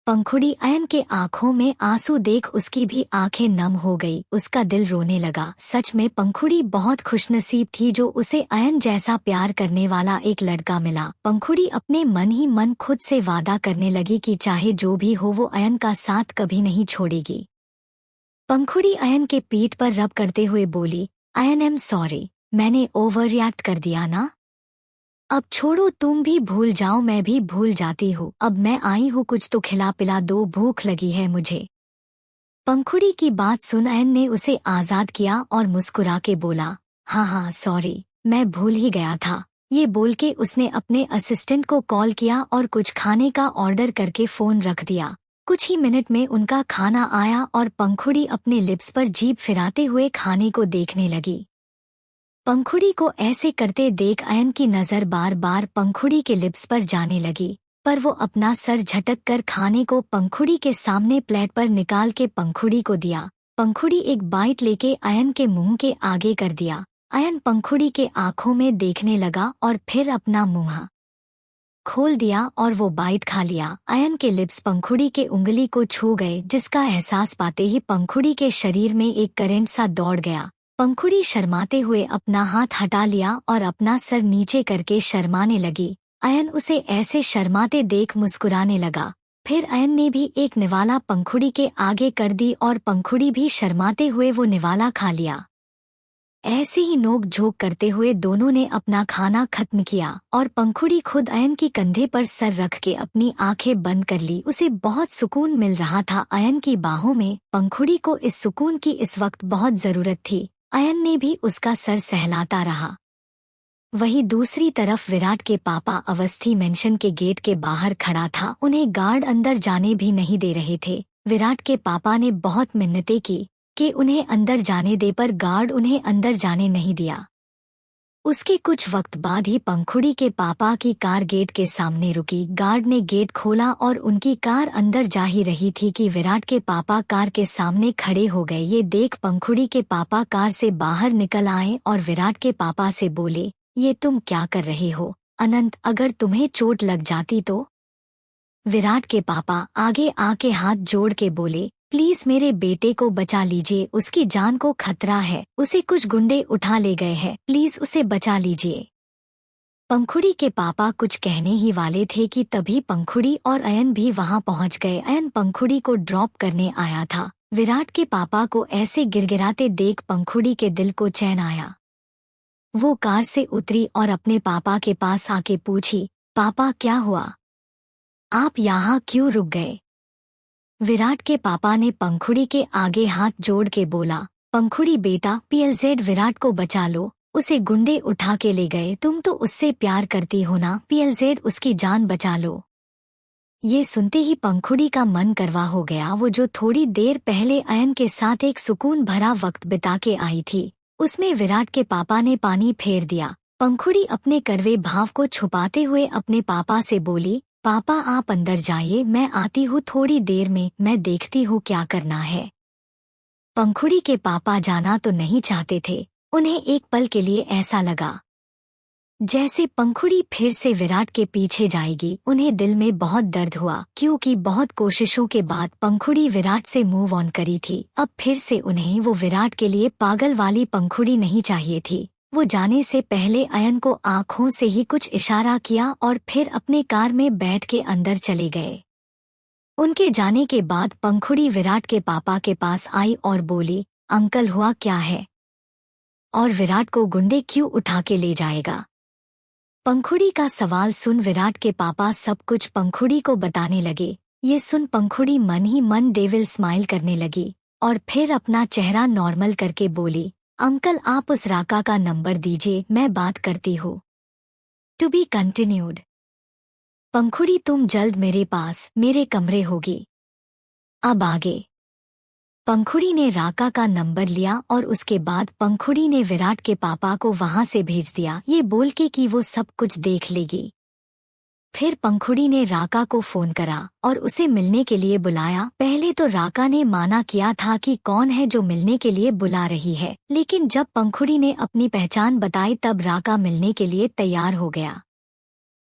पंखुड़ी अयन के आंखों में आंसू देख उसकी भी आंखें नम हो गई। उसका दिल रोने लगा। सच में पंखुड़ी बहुत खुशनसीब थी जो उसे अयन जैसा प्यार करने वाला एक लड़का मिला। पंखुड़ी अपने मन ही मन खुद से वादा करने लगी कि चाहे जो भी हो वो अयन का साथ कभी नहीं छोड़ेगी। पंखुड़ी अयन के पीठ पर रब करते हुए बोली, अयन, एम सॉरी, मैंने ओवर रिएक्ट कर दिया ना। अब छोड़ो, तुम भी भूल जाओ, मैं भी भूल जाती हूँ। अब मैं आई हूँ, कुछ तो खिला पिला दो, भूख लगी है मुझे। पंखुड़ी की बात सुन अयन ने उसे आजाद किया और मुस्कुरा के बोला, हाँ हाँ सॉरी, मैं भूल ही गया था। ये बोल के उसने अपने असिस्टेंट को कॉल किया और कुछ खाने का ऑर्डर करके फोन रख दिया। कुछ ही मिनट में उनका खाना आया और पंखुड़ी अपने लिप्स पर जीभ फिराते हुए खाने को देखने लगी। पंखुड़ी को ऐसे करते देख अयन की नजर बार बार पंखुड़ी के लिप्स पर जाने लगी, पर वो अपना सर झटक कर खाने को पंखुड़ी के सामने प्लेट पर निकाल के पंखुड़ी को दिया। पंखुड़ी एक बाइट लेके अयन के मुंह के आगे कर दिया। अयन पंखुड़ी के आंखों में देखने लगा और फिर अपना मुंह खोल दिया और वो बाइट खा लिया। अयन के लिप्स पंखुड़ी के उंगली को छू गए, जिसका एहसास पाते ही पंखुड़ी के शरीर में एक करंट सा दौड़ गया। पंखुड़ी शर्माते हुए अपना हाथ हटा लिया और अपना सर नीचे करके शर्माने लगी। अयन उसे ऐसे शर्माते देख मुस्कुराने लगा। फिर अयन ने भी एक निवाला पंखुड़ी के आगे कर दी और पंखुड़ी भी शर्माते हुए वो निवाला खा लिया। ऐसे ही नोक झोंक करते हुए दोनों ने अपना खाना खत्म किया और पंखुड़ी खुद अयन की कंधे पर सर रख के अपनी आंखें बंद कर ली। उसे बहुत सुकून मिल रहा था अयन की बाहों में। पंखुड़ी को इस सुकून की इस वक्त बहुत जरूरत थी। अयन ने भी उसका सर सहलाता रहा। वहीं दूसरी तरफ विराट के पापा अवस्थी मेंशन के गेट के बाहर खड़ा था। उन्हें गार्ड अंदर जाने भी नहीं दे रहे थे। विराट के पापा ने बहुत मिन्नतें की कि उन्हें अंदर जाने दे, पर गार्ड उन्हें अंदर जाने नहीं दिया। उसके कुछ वक्त बाद ही पंखुड़ी के पापा की कार गेट के सामने रुकी। गार्ड ने गेट खोला और उनकी कार अंदर जा ही रही थी कि विराट के पापा कार के सामने खड़े हो गए। ये देख पंखुड़ी के पापा कार से बाहर निकल आए और विराट के पापा से बोले, ये तुम क्या कर रहे हो अनंत, अगर तुम्हें चोट लग जाती तो? विराट के पापा आगे आके हाथ जोड़ के बोले, प्लीज मेरे बेटे को बचा लीजिए, उसकी जान को खतरा है, उसे कुछ गुंडे उठा ले गए हैं, प्लीज उसे बचा लीजिए। पंखुड़ी के पापा कुछ कहने ही वाले थे कि तभी पंखुड़ी और अयन भी वहां पहुंच गए। अयन पंखुड़ी को ड्रॉप करने आया था। विराट के पापा को ऐसे गिड़गिड़ाते देख पंखुड़ी के दिल को चैन आया। वो कार से उतरी और अपने पापा के पास आके पूछी, पापा क्या हुआ, आप यहाँ क्यों रुक गए? विराट के पापा ने पंखुड़ी के आगे हाथ जोड़ के बोला, पंखुड़ी बेटा, पीएलजेड विराट को बचा लो, उसे गुंडे उठा के ले गए, तुम तो उससे प्यार करती हो ना, पीएलजेड उसकी जान बचा लो। ये सुनते ही पंखुड़ी का मन करवा हो गया। वो जो थोड़ी देर पहले अयन के साथ एक सुकून भरा वक्त बिता के आई थी, उसमें विराट के पापा ने पानी फेर दिया। पंखुड़ी अपने कड़वे भाव को छुपाते हुए अपने पापा से बोली, पापा आप अंदर जाइए, मैं आती हूँ थोड़ी देर में, मैं देखती हूँ क्या करना है। पंखुड़ी के पापा जाना तो नहीं चाहते थे। उन्हें एक पल के लिए ऐसा लगा जैसे पंखुड़ी फिर से विराट के पीछे जाएगी। उन्हें दिल में बहुत दर्द हुआ, क्योंकि बहुत कोशिशों के बाद पंखुड़ी विराट से मूव ऑन करी थी। अब फिर से उन्हें वो विराट के लिए पागल वाली पंखुड़ी नहीं चाहिए थी। वो जाने से पहले अयन को आंखों से ही कुछ इशारा किया और फिर अपने कार में बैठ के अंदर चले गए। उनके जाने के बाद पंखुड़ी विराट के पापा के पास आई और बोली, अंकल हुआ क्या है, और विराट को गुंडे क्यों उठा के ले जाएगा? पंखुड़ी का सवाल सुन विराट के पापा सब कुछ पंखुड़ी को बताने लगे। ये सुन पंखुड़ी मन ही मन डेविल स्माइल करने लगी और फिर अपना चेहरा नॉर्मल करके बोली, अंकल आप उस राका का नंबर दीजिए, मैं बात करती हूँ। To be continued. पंखुड़ी तुम जल्द मेरे पास मेरे कमरे होगी। अब आगे। पंखुड़ी ने राका का नंबर लिया और उसके बाद पंखुड़ी ने विराट के पापा को वहां से भेज दिया, ये बोल के कि वो सब कुछ देख लेगी। फिर पंखुड़ी ने राका को फोन करा और उसे मिलने के लिए बुलाया। पहले तो राका ने माना किया था कि कौन है जो मिलने के लिए बुला रही है, लेकिन जब पंखुड़ी ने अपनी पहचान बताई तब राका मिलने के लिए तैयार हो गया।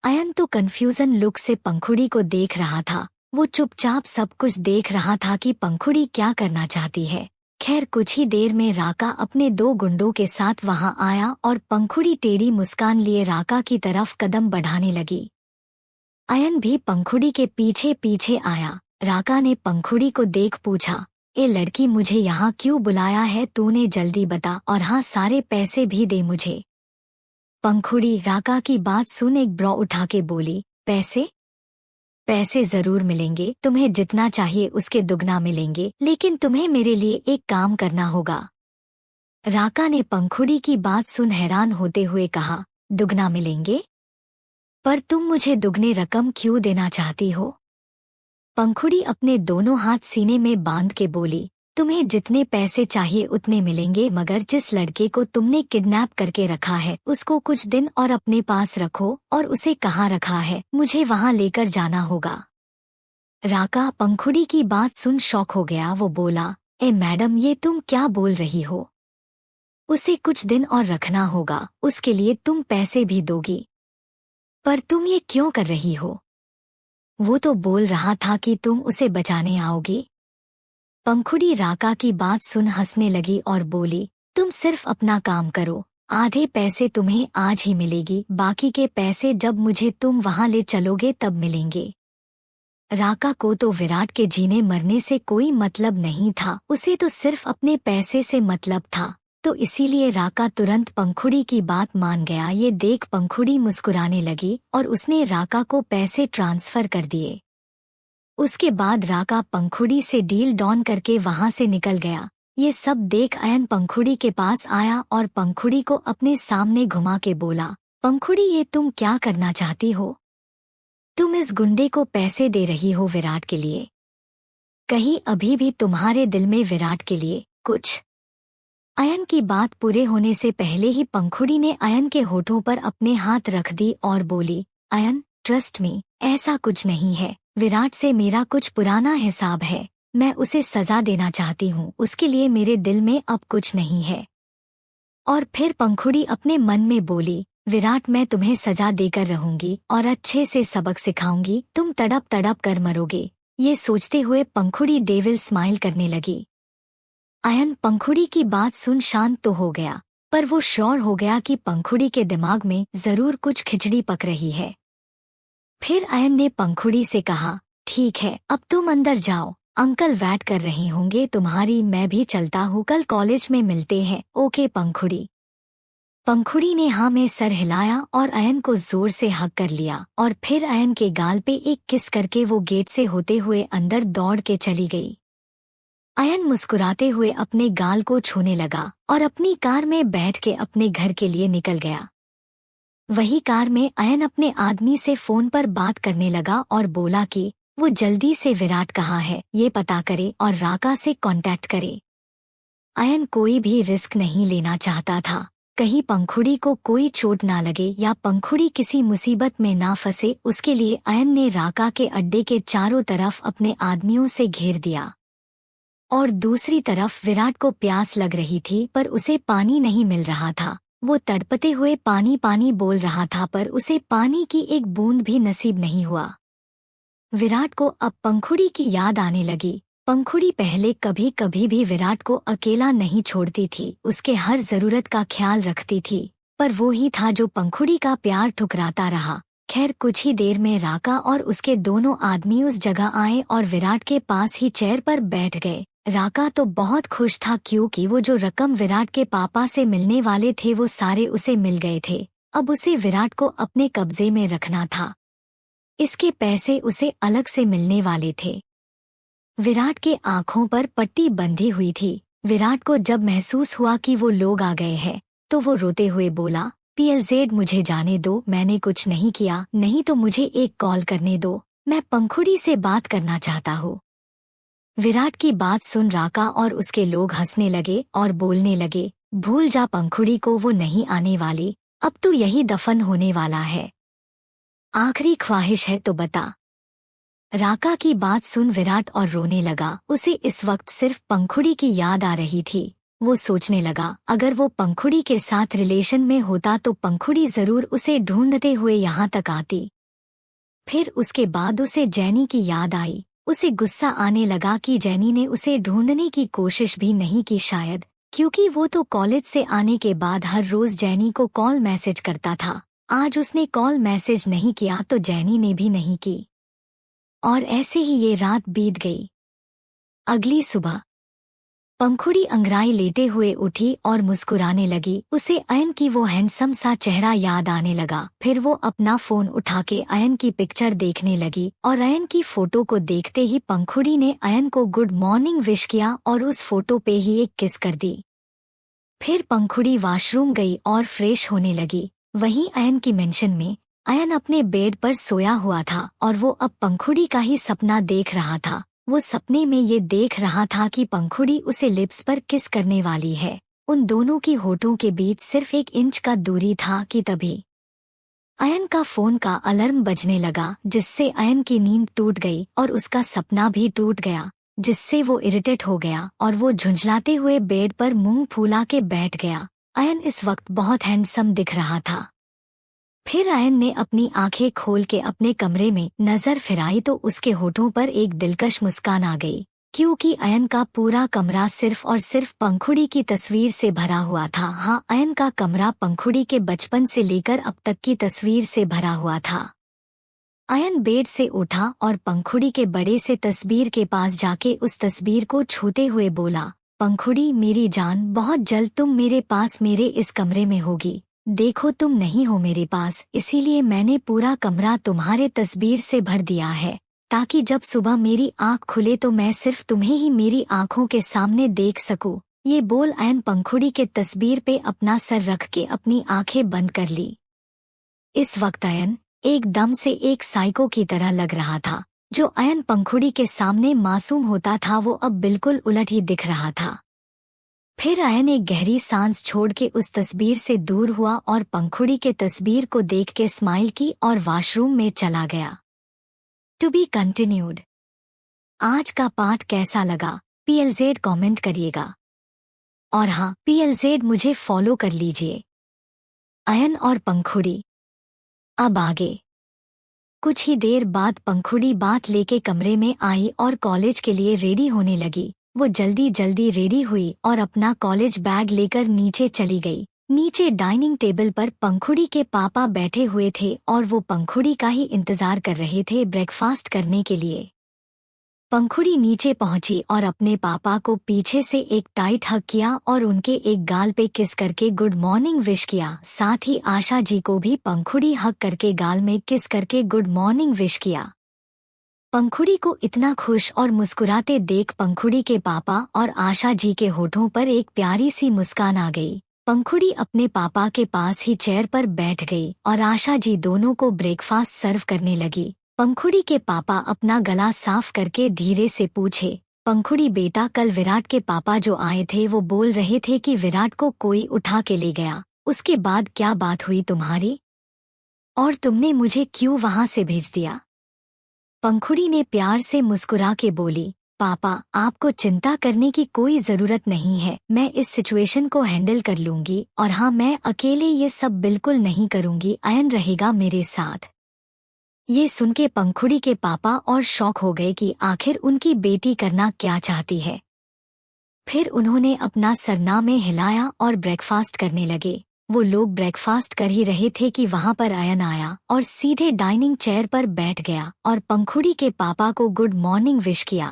अयन तो कंफ्यूजन लुक से पंखुड़ी को देख रहा था। वो चुपचाप सब कुछ देख रहा था कि पंखुड़ी क्या करना चाहती है। खैर कुछ ही देर में राका अपने 2 गुंडों के साथ वहां आया और पंखुड़ी टेढ़ी मुस्कान लिए राका की तरफ कदम बढ़ाने लगी। अयन भी पंखुड़ी के पीछे पीछे आया। राका ने पंखुड़ी को देख पूछा, ए लड़की मुझे यहाँ क्यों बुलाया है तूने, जल्दी बता, और हाँ सारे पैसे भी दे मुझे। पंखुड़ी राका की बात सुन एक ब्रो उठा के बोली, पैसे? पैसे जरूर मिलेंगे, तुम्हें जितना चाहिए उसके दुगना मिलेंगे, लेकिन तुम्हें मेरे लिए एक काम करना होगा। राका ने पंखुड़ी की बात सुन हैरान होते हुए कहा, दुगना मिलेंगे? पर तुम मुझे दुगने रकम क्यों देना चाहती हो? पंखुड़ी अपने दोनों हाथ सीने में बांध के बोली, तुम्हें जितने पैसे चाहिए उतने मिलेंगे, मगर जिस लड़के को तुमने किडनैप करके रखा है उसको कुछ दिन और अपने पास रखो। और उसे कहाँ रखा है? मुझे वहाँ लेकर जाना होगा। राका पंखुड़ी की बात सुन शॉक हो गया। वो बोला, ए मैडम, ये तुम क्या बोल रही हो? उसे कुछ दिन और रखना होगा, उसके लिए तुम पैसे भी दोगी। पर तुम ये क्यों कर रही हो? वो तो बोल रहा था कि तुम उसे बचाने आओगी। पंखुड़ी राका की बात सुन हंसने लगी और बोली, तुम सिर्फ अपना काम करो, आधे पैसे तुम्हें आज ही मिलेगी, बाकी के पैसे जब मुझे तुम वहां ले चलोगे तब मिलेंगे। राका को तो विराट के जीने मरने से कोई मतलब नहीं था, उसे तो सिर्फ अपने पैसे से मतलब था, तो इसीलिए राका तुरंत पंखुड़ी की बात मान गया। ये देख पंखुड़ी मुस्कुराने लगी और उसने राका को पैसे ट्रांसफर कर दिए। उसके बाद राका पंखुड़ी से डील डॉन करके वहां से निकल गया। ये सब देख अयन पंखुड़ी के पास आया और पंखुड़ी को अपने सामने घुमा के बोला, पंखुड़ी, ये तुम क्या करना चाहती हो? तुम इस गुंडे को पैसे दे रही हो विराट के लिए? कहीं अभी भी तुम्हारे दिल में विराट के लिए कुछ? अयन की बात पूरे होने से पहले ही पंखुड़ी ने अयन के होठों पर अपने हाथ रख दी और बोली, अयन, ट्रस्ट मी, ऐसा कुछ नहीं है। विराट से मेरा कुछ पुराना हिसाब है, मैं उसे सजा देना चाहती हूँ, उसके लिए मेरे दिल में अब कुछ नहीं है। और फिर पंखुड़ी अपने मन में बोली, विराट, मैं तुम्हें सजा देकर रहूंगी और अच्छे से सबक सिखाऊंगी, तुम तड़प तड़प कर मरोगे। ये सोचते हुए पंखुड़ी डेविल स्माइल करने लगी। अयन पंखुड़ी की बात सुन शांत तो हो गया, पर वो श्योर हो गया कि पंखुड़ी के दिमाग में जरूर कुछ खिचड़ी पक रही है। फिर अयन ने पंखुड़ी से कहा, ठीक है, अब तुम अंदर जाओ, अंकल वेट कर रहे होंगे तुम्हारी, मैं भी चलता हूँ, कल कॉलेज में मिलते हैं। ओके पंखुड़ी। पंखुड़ी ने हाँ में सर हिलाया और अयन को जोर से हग कर लिया और फिर अयन के गाल पे एक किस करके वो गेट से होते हुए अंदर दौड़ के चली गई। अयन मुस्कुराते हुए अपने गाल को छूने लगा और अपनी कार में बैठ के अपने घर के लिए निकल गया। वही कार में अयन अपने आदमी से फोन पर बात करने लगा और बोला कि वो जल्दी से विराट कहाँ है ये पता करे और राका से कांटेक्ट करे। अयन कोई भी रिस्क नहीं लेना चाहता था, कहीं पंखुड़ी को कोई चोट ना लगे या पंखुड़ी किसी मुसीबत में ना फंसे। उसके लिए अयन ने राका के अड्डे के चारों तरफ अपने आदमियों से घेर दिया। और दूसरी तरफ विराट को प्यास लग रही थी पर उसे पानी नहीं मिल रहा था। वो तड़पते हुए पानी पानी बोल रहा था पर उसे पानी की एक बूंद भी नसीब नहीं हुआ। विराट को अब पंखुड़ी की याद आने लगी। पंखुड़ी पहले कभी कभी भी विराट को अकेला नहीं छोड़ती थी, उसके हर जरूरत का ख्याल रखती थी, पर वो ही था जो पंखुड़ी का प्यार ठुकराता रहा। खैर कुछ ही देर में राका और उसके दोनों आदमी उस जगह आए और विराट के पास ही चेयर पर बैठ गए। राका तो बहुत खुश था क्योंकि वो जो रकम विराट के पापा से मिलने वाले थे वो सारे उसे मिल गए थे। अब उसे विराट को अपने कब्जे में रखना था, इसके पैसे उसे अलग से मिलने वाले थे। विराट के आंखों पर पट्टी बंधी हुई थी। विराट को जब महसूस हुआ कि वो लोग आ गए हैं तो वो रोते हुए बोला, PLZ मुझे जाने दो, मैंने कुछ नहीं किया, नहीं तो मुझे एक कॉल करने दो, मैं पंखुड़ी से बात करना चाहता हूँ। विराट की बात सुन राका और उसके लोग हंसने लगे और बोलने लगे, भूल जा पंखुड़ी को, वो नहीं आने वाली, अब तो यही दफन होने वाला है। आखिरी ख्वाहिश है तो बता। राका की बात सुन विराट और रोने लगा। उसे इस वक्त सिर्फ पंखुड़ी की याद आ रही थी। वो सोचने लगा अगर वो पंखुड़ी के साथ रिलेशन में होता तो पंखुड़ी जरूर उसे ढूंढते हुए यहाँ तक आती। फिर उसके बाद उसे जैनी की याद आई। उसे गुस्सा आने लगा कि जैनी ने उसे ढूंढने की कोशिश भी नहीं की, शायद क्योंकि वो तो कॉलेज से आने के बाद हर रोज जैनी को कॉल मैसेज करता था। आज उसने कॉल मैसेज नहीं किया तो जैनी ने भी नहीं की। और ऐसे ही ये रात बीत गई। अगली सुबह पंखुड़ी अंगड़ाई लेटे हुए उठी और मुस्कुराने लगी। उसे अयन की वो हैंडसम सा चेहरा याद आने लगा। फिर वो अपना फोन उठा के अयन की पिक्चर देखने लगी और अयन की फोटो को देखते ही पंखुड़ी ने अयन को गुड मॉर्निंग विश किया और उस फोटो पे ही एक किस कर दी। फिर पंखुड़ी वॉशरूम गई और फ्रेश होने लगी। वहीं अयन की मेंशन में अयन अपने बेड पर सोया हुआ था और वो अब पंखुड़ी का ही सपना देख रहा था। वो सपने में ये देख रहा था कि पंखुड़ी उसे लिप्स पर किस करने वाली है। उन दोनों की होठों के बीच सिर्फ 1 इंच का दूरी था कि तभी अयन का फोन का अलार्म बजने लगा, जिससे अयन की नींद टूट गई और उसका सपना भी टूट गया, जिससे वो इरिटेट हो गया और वो झुंझलाते हुए बेड पर मुंह फूला के बैठ गया। अयन इस वक्त बहुत हैंडसम दिख रहा था। फिर अयन ने अपनी आंखें खोल के अपने कमरे में नजर फिराई तो उसके होठों पर एक दिलकश मुस्कान आ गई, क्योंकि अयन का पूरा कमरा सिर्फ और सिर्फ पंखुड़ी की तस्वीर से भरा हुआ था। हाँ, अयन का कमरा पंखुड़ी के बचपन से लेकर अब तक की तस्वीर से भरा हुआ था। अयन बेड से उठा और पंखुड़ी के बड़े से तस्वीर के पास जाके उस तस्वीर को छूते हुए बोला, पंखुड़ी मेरी जान, बहुत जल्द तुम मेरे पास मेरे इस कमरे में होगी। देखो तुम नहीं हो मेरे पास, इसीलिए मैंने पूरा कमरा तुम्हारे तस्वीर से भर दिया है, ताकि जब सुबह मेरी आँख खुले तो मैं सिर्फ तुम्हें ही मेरी आँखों के सामने देख सकूं। ये बोल अयन पंखुड़ी के तस्वीर पे अपना सर रख के अपनी आंखें बंद कर ली। इस वक्त अयन एकदम से एक साइको की तरह लग रहा था। जो अयन पंखुड़ी के सामने मासूम होता था वो अब बिल्कुल उलट ही दिख रहा था। फिर अयन एक गहरी सांस छोड़ के उस तस्वीर से दूर हुआ और पंखुड़ी के तस्वीर को देख के स्माइल की और वॉशरूम में चला गया। To be continued. आज का पाठ कैसा लगा PLZ कमेंट करिएगा। और हाँ, PLZ मुझे फॉलो कर लीजिए। अयन और पंखुड़ी। अब आगे। कुछ ही देर बाद पंखुड़ी बात लेके कमरे में आई और कॉलेज के लिए रेडी होने लगी। वो जल्दी जल्दी रेडी हुई और अपना कॉलेज बैग लेकर नीचे चली गई। नीचे डाइनिंग टेबल पर पंखुड़ी के पापा बैठे हुए थे और वो पंखुड़ी का ही इंतजार कर रहे थे ब्रेकफास्ट करने के लिए। पंखुड़ी नीचे पहुंची और अपने पापा को पीछे से एक टाइट हग किया और उनके एक गाल पे किस करके गुड मॉर्निंग विश किया। साथ ही आशा जी को भी पंखुड़ी हग करके गाल में किस करके गुड मॉर्निंग विश किया। पंखुड़ी को इतना खुश और मुस्कुराते देख पंखुड़ी के पापा और आशा जी के होठों पर एक प्यारी सी मुस्कान आ गई। पंखुड़ी अपने पापा के पास ही चेयर पर बैठ गई और आशा जी दोनों को ब्रेकफास्ट सर्व करने लगी। पंखुड़ी के पापा अपना गला साफ करके धीरे से पूछे, पंखुड़ी बेटा, कल विराट के पापा जो आए थे वो बोल रहे थे कि विराट को कोई उठा के ले गया, उसके बाद क्या बात हुई तुम्हारी? और तुमने मुझे क्यों वहां से भेज दिया? पंखुड़ी ने प्यार से मुस्कुरा के बोली, पापा आपको चिंता करने की कोई जरूरत नहीं है, मैं इस सिचुएशन को हैंडल कर लूंगी। और हाँ, मैं अकेले ये सब बिल्कुल नहीं करूंगी, अयन रहेगा मेरे साथ। ये सुन के पंखुड़ी के पापा और शॉक हो गए कि आखिर उनकी बेटी करना क्या चाहती है। फिर उन्होंने अपना सरनामे हिलाया और ब्रेकफास्ट करने लगे। वो लोग ब्रेकफास्ट कर ही रहे थे कि वहां पर अयन आया और सीधे डाइनिंग चेयर पर बैठ गया और पंखुड़ी के पापा को गुड मॉर्निंग विश किया।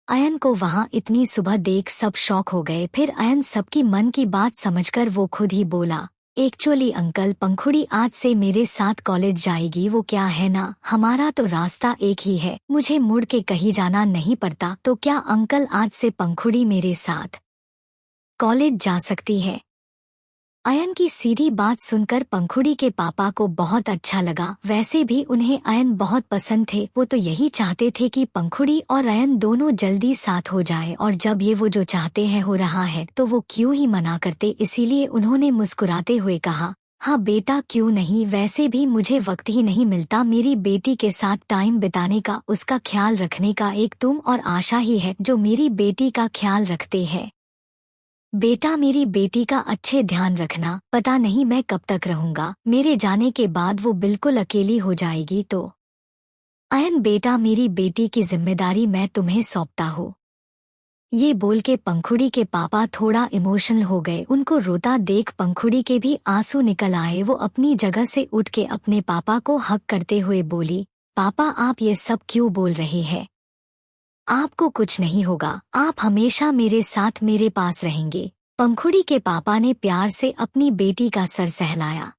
अयन को वहां इतनी सुबह देख सब शॉक हो गए। फिर अयन सबकी मन की बात समझकर वो खुद ही बोला, एक्चुअली अंकल, पंखुड़ी आज से मेरे साथ कॉलेज जाएगी। वो क्या है ना, हमारा तो रास्ता एक ही है, मुझे मुड़ के कहीं जाना नहीं पड़ता। तो क्या अंकल आज से पंखुड़ी मेरे साथ कॉलेज जा सकती है? अयन की सीधी बात सुनकर पंखुड़ी के पापा को बहुत अच्छा लगा। वैसे भी उन्हें अयन बहुत पसंद थे। वो तो यही चाहते थे कि पंखुड़ी और अयन दोनों जल्दी साथ हो जाए, और जब ये वो जो चाहते हैं हो रहा है तो वो क्यों ही मना करते। इसीलिए उन्होंने मुस्कुराते हुए कहा, हाँ बेटा क्यों नहीं, वैसे भी मुझे वक्त ही नहीं मिलता मेरी बेटी के साथ टाइम बिताने का। उसका ख्याल रखने का एक तुम और आशा ही है जो मेरी बेटी का ख्याल रखते हैं। बेटा मेरी बेटी का अच्छे ध्यान रखना, पता नहीं मैं कब तक रहूंगा, मेरे जाने के बाद वो बिल्कुल अकेली हो जाएगी। तो अयन बेटा, मेरी बेटी की जिम्मेदारी मैं तुम्हें सौंपता हूँ। ये बोल के पंखुड़ी के पापा थोड़ा इमोशनल हो गए। उनको रोता देख पंखुड़ी के भी आंसू निकल आए। वो अपनी जगह से उठ के अपने पापा को हक करते हुए बोली, पापा आप ये सब क्यों बोल रहे हैं? आपको कुछ नहीं होगा, आप हमेशा मेरे साथ मेरे पास रहेंगे। पंखुड़ी के पापा ने प्यार से अपनी बेटी का सर सहलाया।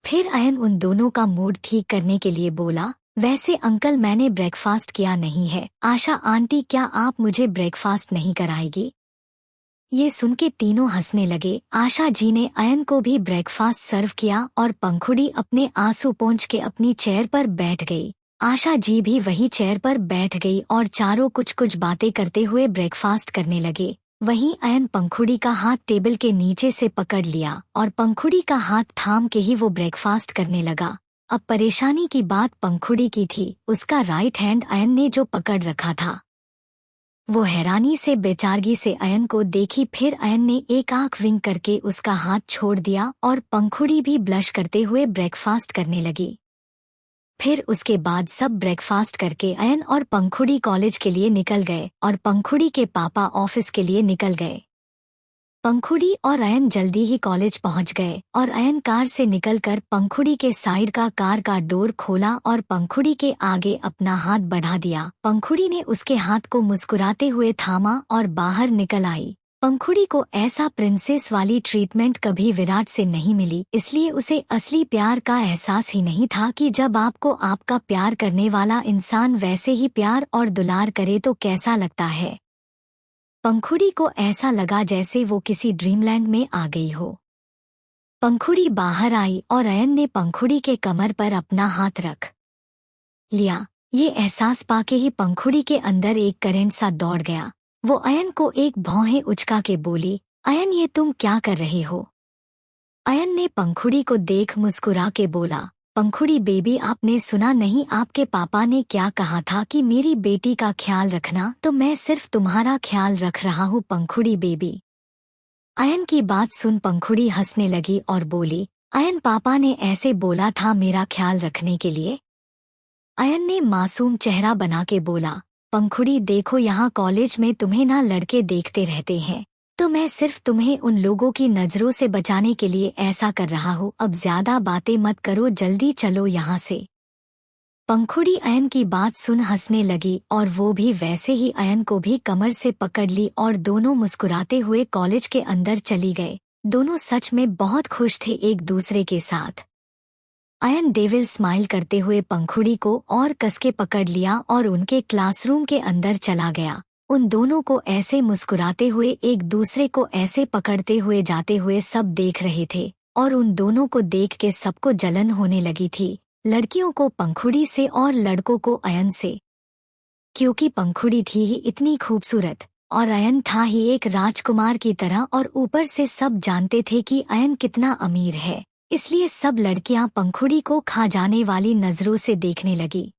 फिर अयन उन दोनों का मूड ठीक करने के लिए बोला, वैसे अंकल मैंने ब्रेकफास्ट किया नहीं है। आशा आंटी क्या आप मुझे ब्रेकफास्ट नहीं कराएगी? ये सुन के तीनों हंसने लगे। आशा जी ने अयन को भी ब्रेकफास्ट सर्व किया और पंखुड़ी अपने आंसू पोंछ के अपनी चेयर पर बैठ गई। आशा जी भी वही चेयर पर बैठ गई और चारों कुछ कुछ बातें करते हुए ब्रेकफास्ट करने लगे। वहीं अयन पंखुड़ी का हाथ टेबल के नीचे से पकड़ लिया और पंखुड़ी का हाथ थाम के ही वो ब्रेकफास्ट करने लगा। अब परेशानी की बात पंखुड़ी की थी। उसका राइट हैंड अयन ने जो पकड़ रखा था, वो हैरानी से बेचारगी से अयन को देखी। फिर अयन ने एक आंख विंक करके उसका हाथ छोड़ दिया और पंखुड़ी भी ब्लश करते हुए ब्रेकफास्ट करने लगी। फिर उसके बाद सब ब्रेकफास्ट करके अयन और पंखुड़ी कॉलेज के लिए निकल गए और पंखुड़ी के पापा ऑफिस के लिए निकल गए। पंखुड़ी और अयन जल्दी ही कॉलेज पहुंच गए और अयन कार से निकलकर पंखुड़ी के साइड का कार का डोर खोला और पंखुड़ी के आगे अपना हाथ बढ़ा दिया। पंखुड़ी ने उसके हाथ को मुस्कुराते हुए थामा और बाहर निकल आई। पंखुड़ी को ऐसा प्रिंसेस वाली ट्रीटमेंट कभी विराट से नहीं मिली, इसलिए उसे असली प्यार का एहसास ही नहीं था कि जब आपको आपका प्यार करने वाला इंसान वैसे ही प्यार और दुलार करे तो कैसा लगता है। पंखुड़ी को ऐसा लगा जैसे वो किसी ड्रीमलैंड में आ गई हो। पंखुड़ी बाहर आई और अयन ने पंखुड़ी के कमर पर अपना हाथ रख लिया। ये एहसास पाके ही पंखुड़ी के अंदर एक करंट सा दौड़ गया। वो अयन को एक भौहें उचका के बोली, अयन ये तुम क्या कर रहे हो? अयन ने पंखुड़ी को देख मुस्कुरा के बोला, पंखुड़ी बेबी आपने सुना नहीं आपके पापा ने क्या कहा था कि मेरी बेटी का ख्याल रखना, तो मैं सिर्फ तुम्हारा ख्याल रख रहा हूँ पंखुड़ी बेबी। अयन की बात सुन पंखुड़ी हंसने लगी और बोली, अयन पापा ने ऐसे बोला था मेरा ख्याल रखने के लिए? अयन ने मासूम चेहरा बना के बोला, पंखुड़ी देखो यहाँ कॉलेज में तुम्हें ना लड़के देखते रहते हैं, तो मैं सिर्फ तुम्हें उन लोगों की नजरों से बचाने के लिए ऐसा कर रहा हूँ। अब ज्यादा बातें मत करो, जल्दी चलो यहाँ से। पंखुड़ी अयन की बात सुन हंसने लगी और वो भी वैसे ही अयन को भी कमर से पकड़ ली और दोनों मुस्कुराते हुए कॉलेज के अंदर चली गए। दोनों सच में बहुत खुश थे एक दूसरे के साथ। अयन डेविल स्माइल करते हुए पंखुड़ी को और कसके पकड़ लिया और उनके क्लासरूम के अंदर चला गया। उन दोनों को ऐसे मुस्कुराते हुए एक दूसरे को ऐसे पकड़ते हुए जाते हुए सब देख रहे थे और उन दोनों को देख के सबको जलन होने लगी थी, लड़कियों को पंखुड़ी से और लड़कों को अयन से, क्योंकि पंखुड़ी थी ही इतनी खूबसूरत और अयन था ही एक राजकुमार की तरह और ऊपर से सब जानते थे कि अयन कितना अमीर है, इसलिए सब लड़कियां पंखुड़ी को खा जाने वाली नजरों से देखने लगी।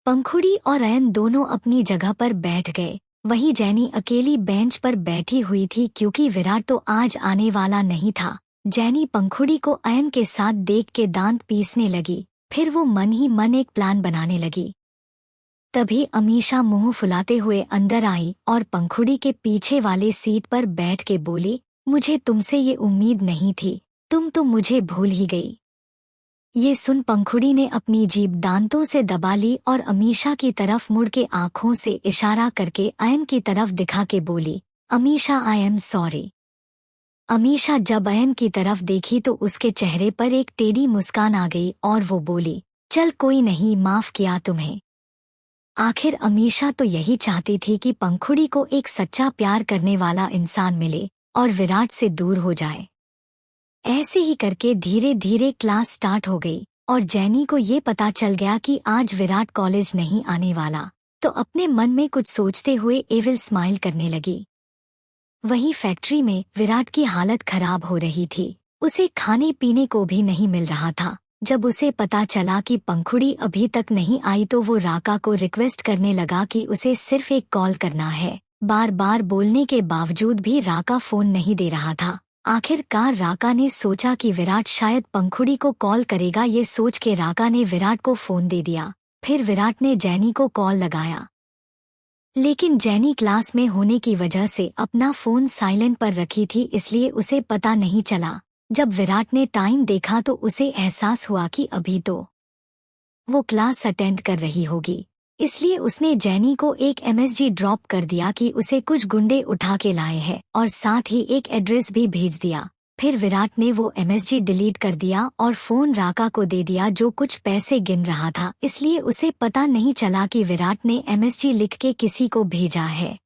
पंखुड़ी और अयन दोनों अपनी जगह पर बैठ गए। वहीं जैनी अकेली बेंच पर बैठी हुई थी क्योंकि विराट तो आज आने वाला नहीं था। जैनी पंखुड़ी को अयन के साथ देख के दांत पीसने लगी। फिर वो मन ही मन एक प्लान बनाने लगी। तभी अमीशा मुंह फुलाते हुए अंदर आई और पंखुड़ी के पीछे वाले सीट पर बैठ के बोली, मुझे तुमसे ये उम्मीद नहीं थी, तुम तो मुझे भूल ही गई। ये सुन पंखुड़ी ने अपनी जीभ दांतों से दबा ली और अमीशा की तरफ मुड़ के आंखों से इशारा करके अयन की तरफ दिखा के बोली, Amisha I am sorry. Amisha जब अयन की तरफ देखी तो उसके चेहरे पर एक टेढ़ी मुस्कान आ गई और वो बोली, चल कोई नहीं, माफ किया तुम्हें। आखिर अमीशा तो यही चाहती थी कि पंखुड़ी को एक सच्चा प्यार करने वाला इंसान मिले और विराट से दूर हो जाए। ऐसे ही करके धीरे धीरे क्लास स्टार्ट हो गई और जैनी को ये पता चल गया कि आज विराट कॉलेज नहीं आने वाला, तो अपने मन में कुछ सोचते हुए एविल स्माइल करने लगी। वहीं फैक्ट्री में विराट की हालत खराब हो रही थी, उसे खाने पीने को भी नहीं मिल रहा था। जब उसे पता चला कि पंखुड़ी अभी तक नहीं आई तो वो राका को रिक्वेस्ट करने लगा कि उसे सिर्फ एक कॉल करना है। बार बार बोलने के बावजूद भी राका फोन नहीं दे रहा था। आखिरकार राका ने सोचा कि विराट शायद पंखुड़ी को कॉल करेगा। ये सोच के राका ने विराट को फोन दे दिया। फिर विराट ने जैनी को कॉल लगाया, लेकिन जैनी क्लास में होने की वजह से अपना फोन साइलेंट पर रखी थी, इसलिए उसे पता नहीं चला। जब विराट ने टाइम देखा तो उसे एहसास हुआ कि अभी तो वो क्लास अटेंड कर रही होगी, इसलिए उसने जेनी को एक एमएसजी ड्रॉप कर दिया कि उसे कुछ गुंडे उठा के लाए हैं और साथ ही एक एड्रेस भी भेज दिया। फिर विराट ने वो एमएसजी डिलीट कर दिया और फोन राका को दे दिया जो कुछ पैसे गिन रहा था, इसलिए उसे पता नहीं चला कि विराट ने एमएसजी लिख के किसी को भेजा है।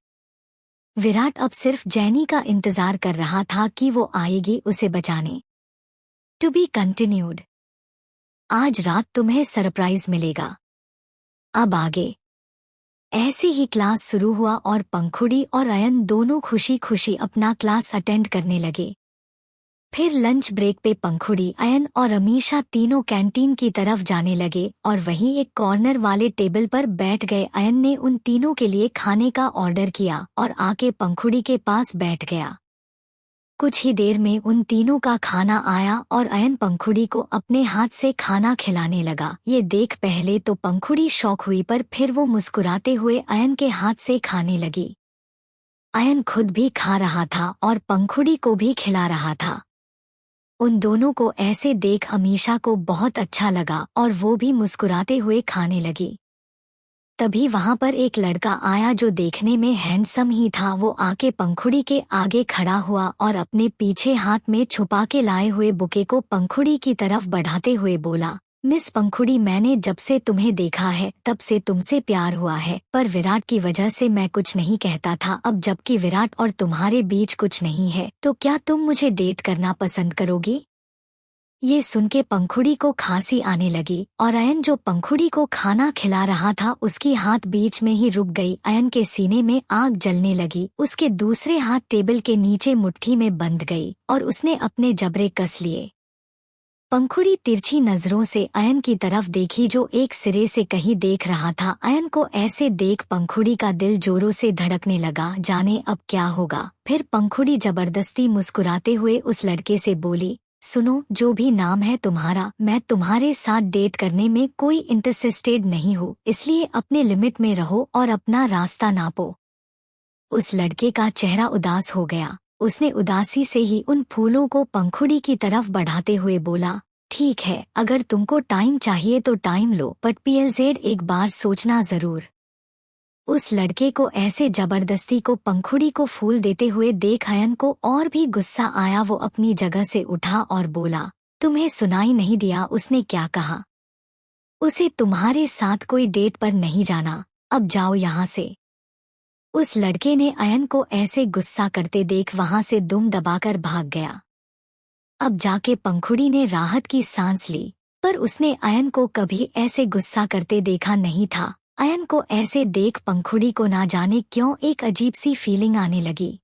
विराट अब सिर्फ जेनी का इंतजार कर रहा था कि वो आएगी उसे बचाने। To be continued. आज रात तुम्हें सरप्राइज मिलेगा। अब आगे। ऐसे ही क्लास शुरू हुआ और पंखुड़ी और अयन दोनों खुशी खुशी अपना क्लास अटेंड करने लगे। फिर लंच ब्रेक पे पंखुड़ी, अयन और अमीशा तीनों कैंटीन की तरफ जाने लगे और वहीं एक कॉर्नर वाले टेबल पर बैठ गए। अयन ने उन तीनों के लिए खाने का ऑर्डर किया और आके पंखुड़ी के पास बैठ गया। कुछ ही देर में उन तीनों का खाना आया और अयन पंखुड़ी को अपने हाथ से खाना खिलाने लगा। ये देख पहले तो पंखुड़ी शॉक हुई, पर फिर वो मुस्कुराते हुए अयन के हाथ से खाने लगी। अयन खुद भी खा रहा था और पंखुड़ी को भी खिला रहा था। उन दोनों को ऐसे देख अमीशा को बहुत अच्छा लगा और वो भी मुस्कुराते हुए खाने लगी। तभी वहां पर एक लड़का आया जो देखने में हैंडसम ही था। वो आके पंखुड़ी के आगे खड़ा हुआ और अपने पीछे हाथ में छुपा के लाए हुए बुके को पंखुड़ी की तरफ बढ़ाते हुए बोला, मिस पंखुड़ी, मैंने जब से तुम्हें देखा है तब से तुमसे प्यार हुआ है, पर विराट की वजह से मैं कुछ नहीं कहता था। अब जबकि विराट और तुम्हारे बीच कुछ नहीं है तो क्या तुम मुझे डेट करना पसंद करोगी? ये सुन के पंखुड़ी को खांसी आने लगी और अयन जो पंखुड़ी को खाना खिला रहा था उसकी हाथ बीच में ही रुक गई। अयन के सीने में आग जलने लगी। उसके दूसरे हाथ टेबल के नीचे मुट्ठी में बंध गई और उसने अपने जबड़े कस लिए। पंखुड़ी तिरछी नजरों से अयन की तरफ देखी जो एक सिरे से कहीं देख रहा था। अयन को ऐसे देख पंखुड़ी का दिल जोरों से धड़कने लगा, जाने अब क्या होगा। फिर पंखुड़ी जबरदस्ती मुस्कुराते हुए उस लड़के से बोली, सुनो, जो भी नाम है तुम्हारा, मैं तुम्हारे साथ डेट करने में कोई इंटरेस्टेड नहीं हूँ, इसलिए अपने लिमिट में रहो और अपना रास्ता नापो। उस लड़के का चेहरा उदास हो गया। उसने उदासी से ही उन फूलों को पंखुड़ी की तरफ बढ़ाते हुए बोला, ठीक है, अगर तुमको टाइम चाहिए तो टाइम लो, बट PLZ एक बार सोचना जरूर। उस लड़के को ऐसे जबरदस्ती को पंखुड़ी को फूल देते हुए देख अयन को और भी गुस्सा आया। वो अपनी जगह से उठा और बोला, तुम्हें सुनाई नहीं दिया उसने क्या कहा? उसे तुम्हारे साथ कोई डेट पर नहीं जाना, अब जाओ यहाँ से। उस लड़के ने अयन को ऐसे गुस्सा करते देख वहां से दुम दबाकर भाग गया। अब जाके पंखुड़ी ने राहत की सांस ली, पर उसने अयन को कभी ऐसे गुस्सा करते देखा नहीं था। अयन को ऐसे देख पंखुड़ी को ना जाने क्यों एक अजीब सी फीलिंग आने लगी।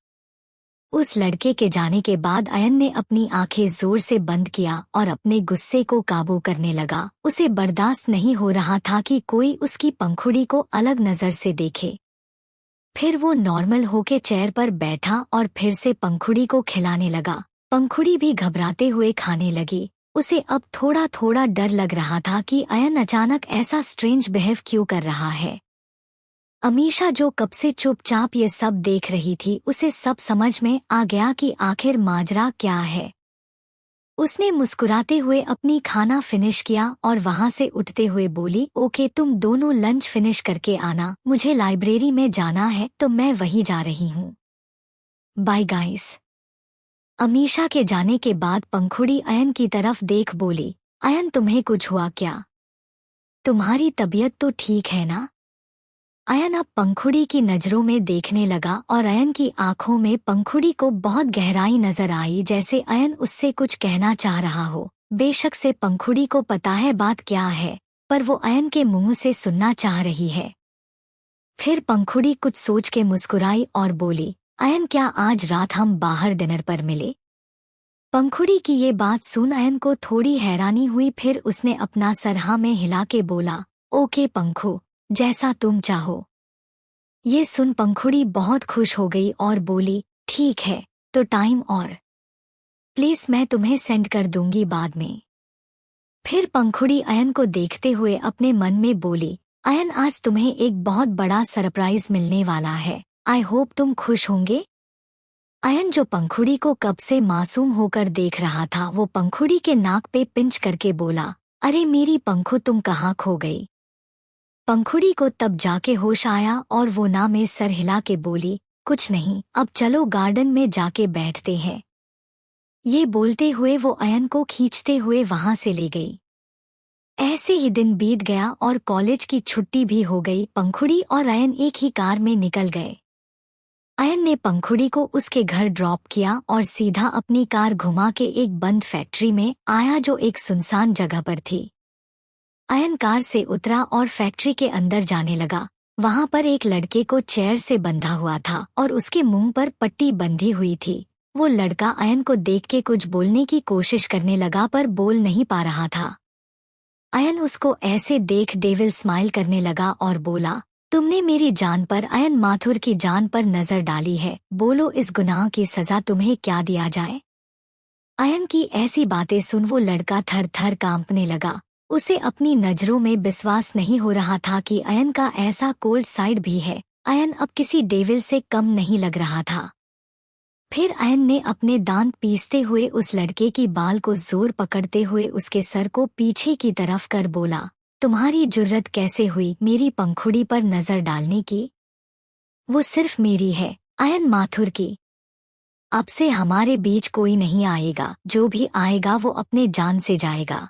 उस लड़के के जाने के बाद अयन ने अपनी आंखें जोर से बंद किया और अपने गुस्से को काबू करने लगा। उसे बर्दाश्त नहीं हो रहा था कि कोई उसकी पंखुड़ी को अलग नजर से देखे। फिर वो नॉर्मल होके चेयर पर बैठा और फिर से पंखुड़ी को खिलाने लगा। पंखुड़ी भी घबराते हुए खाने लगी। उसे अब थोड़ा थोड़ा डर लग रहा था कि अयन अचानक ऐसा स्ट्रेंज बिहेव क्यों कर रहा है। अमीशा जो कब से चुपचाप ये सब देख रही थी, उसे सब समझ में आ गया कि आखिर माजरा क्या है। उसने मुस्कुराते हुए अपनी खाना फिनिश किया और वहां से उठते हुए बोली, ओके, तुम दोनों लंच फिनिश करके आना, मुझे लाइब्रेरी में जाना है तो मैं वहीं जा रही हूँ। Bye guys. अमीशा के जाने के बाद पंखुड़ी अयन की तरफ देख बोली, अयन, तुम्हें कुछ हुआ क्या? तुम्हारी तबीयत तो ठीक है ना? अयन अब पंखुड़ी की नजरों में देखने लगा और अयन की आंखों में पंखुड़ी को बहुत गहराई नजर आई, जैसे अयन उससे कुछ कहना चाह रहा हो। बेशक से पंखुड़ी को पता है बात क्या है, पर वो अयन के मुंह से सुनना चाह रही है। फिर पंखुड़ी कुछ सोच के मुस्कुराई और बोली, अयन, क्या आज रात हम बाहर डिनर पर मिले? पंखुड़ी की ये बात सुन अयन को थोड़ी हैरानी हुई। फिर उसने अपना सर हाँ में हिला के बोला, ओके पंखु, जैसा तुम चाहो। ये सुन पंखुड़ी बहुत खुश हो गई और बोली, ठीक है, तो टाइम और प्लेस मैं तुम्हें सेंड कर दूंगी बाद में। फिर पंखुड़ी अयन को देखते हुए अपने मन में बोली, अयन, आज तुम्हें एक बहुत बड़ा सरप्राइज मिलने वाला है। आई होप तुम खुश होंगे। अयन जो पंखुड़ी को कब से मासूम होकर देख रहा था, वो पंखुड़ी के नाक पे पिंच करके बोला, अरे मेरी पंखु, तुम कहाँ खो गई? पंखुड़ी को तब जाके होश आया और वो ना में सर हिला के बोली, कुछ नहीं, अब चलो गार्डन में जाके बैठते हैं। ये बोलते हुए वो अयन को खींचते हुए वहां से ले गई। ऐसे ही दिन बीत गया और कॉलेज की छुट्टी भी हो गई। पंखुड़ी और अयन एक ही कार में निकल गए। अयन ने पंखुड़ी को उसके घर ड्रॉप किया और सीधा अपनी कार घुमा के एक बंद फैक्ट्री में आया जो एक सुनसान जगह पर थी। अयन कार से उतरा और फैक्ट्री के अंदर जाने लगा। वहां पर एक लड़के को चेयर से बंधा हुआ था और उसके मुंह पर पट्टी बंधी हुई थी। वो लड़का अयन को देख के कुछ बोलने की कोशिश करने लगा पर बोल नहीं पा रहा था। अयन उसको ऐसे देख डेविल स्माइल करने लगा और बोला, तुमने मेरी जान पर, अयन माथुर की जान पर नजर डाली है, बोलो इस गुनाह की सजा तुम्हें क्या दिया जाए। अयन की ऐसी बातें सुन वो लड़का थर थर कांपने लगा। उसे अपनी नजरों में विश्वास नहीं हो रहा था कि अयन का ऐसा कोल्ड साइड भी है। अयन अब किसी डेविल से कम नहीं लग रहा था। फिर अयन ने अपने दांत पीसते हुए उस लड़के की बाल को जोर पकड़ते हुए उसके सर को पीछे की तरफ कर बोला, तुम्हारी जुर्रत कैसे हुई मेरी पंखुड़ी पर नजर डालने की? वो सिर्फ मेरी है, अयन माथुर की। अब से हमारे बीच कोई नहीं आएगा, जो भी आएगा वो अपने जान से जाएगा।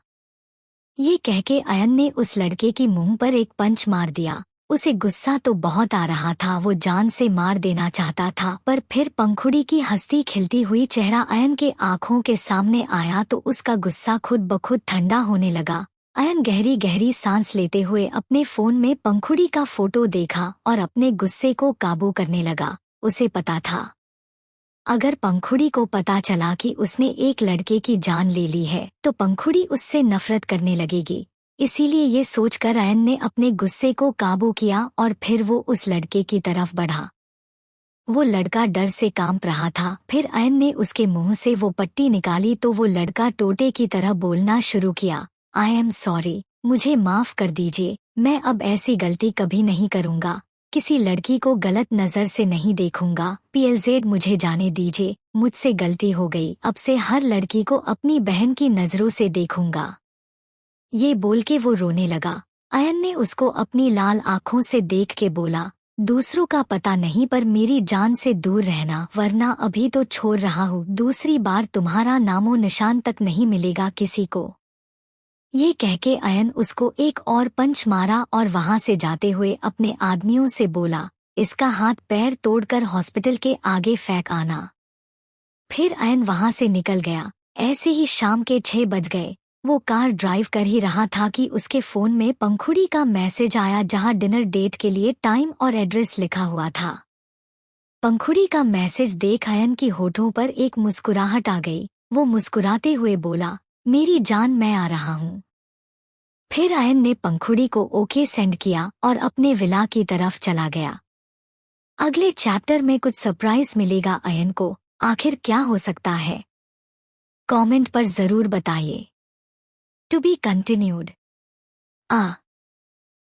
ये कह के अयन ने उस लड़के की मुंह पर एक पंच मार दिया। उसे गुस्सा तो बहुत आ रहा था, वो जान से मार देना चाहता था, पर फिर पंखुड़ी की हंसती खिलती हुई चेहरा अयन के आंखों के सामने आया तो उसका गुस्सा खुद ब खुद ठंडा होने लगा। अयन गहरी गहरी सांस लेते हुए अपने फोन में पंखुड़ी का फोटो देखा और अपने गुस्से को काबू करने लगा। उसे पता था, अगर पंखुड़ी को पता चला कि उसने एक लड़के की जान ले ली है तो पंखुड़ी उससे नफरत करने लगेगी। इसीलिए ये सोचकर अयन ने अपने गुस्से को काबू किया और फिर वो उस लड़के की तरफ बढ़ा। वो लड़का डर से कांप रहा था। फिर अयन ने उसके मुंह से वो पट्टी निकाली तो वो लड़का टोटे की तरह बोलना शुरू किया, आई एम सॉरी, मुझे माफ कर दीजिए, मैं अब ऐसी गलती कभी नहीं करूँगा, किसी लड़की को गलत नज़र से नहीं देखूंगा, PLZ मुझे जाने दीजिए, मुझसे गलती हो गई, अब से हर लड़की को अपनी बहन की नज़रों से देखूंगा। ये बोल के वो रोने लगा। अयन ने उसको अपनी लाल आंखों से देख के बोला, दूसरों का पता नहीं पर मेरी जान से दूर रहना, वरना अभी तो छोड़ रहा हूँ, दूसरी बार तुम्हारा नामो निशान तक नहीं मिलेगा किसी को। ये कह के अयन उसको एक और पंच मारा और वहां से जाते हुए अपने आदमियों से बोला, इसका हाथ पैर तोड़कर हॉस्पिटल के आगे फेंक आना। फिर अयन वहां से निकल गया। ऐसे ही शाम के 6 बज गए। वो कार ड्राइव कर ही रहा था कि उसके फोन में पंखुड़ी का मैसेज आया जहां डिनर डेट के लिए टाइम और एड्रेस लिखा हुआ था। पंखुड़ी का मैसेज देख अयन की होठों पर एक मुस्कुराहट आ गई। वो मुस्कुराते हुए बोला, मेरी जान मैं आ रहा हूँ। फिर अयन ने पंखुड़ी को ओके सेंड किया और अपने विला की तरफ चला गया। अगले चैप्टर में कुछ सरप्राइज मिलेगा अयन को, आखिर क्या हो सकता है? कमेंट पर जरूर बताइए। To be continued.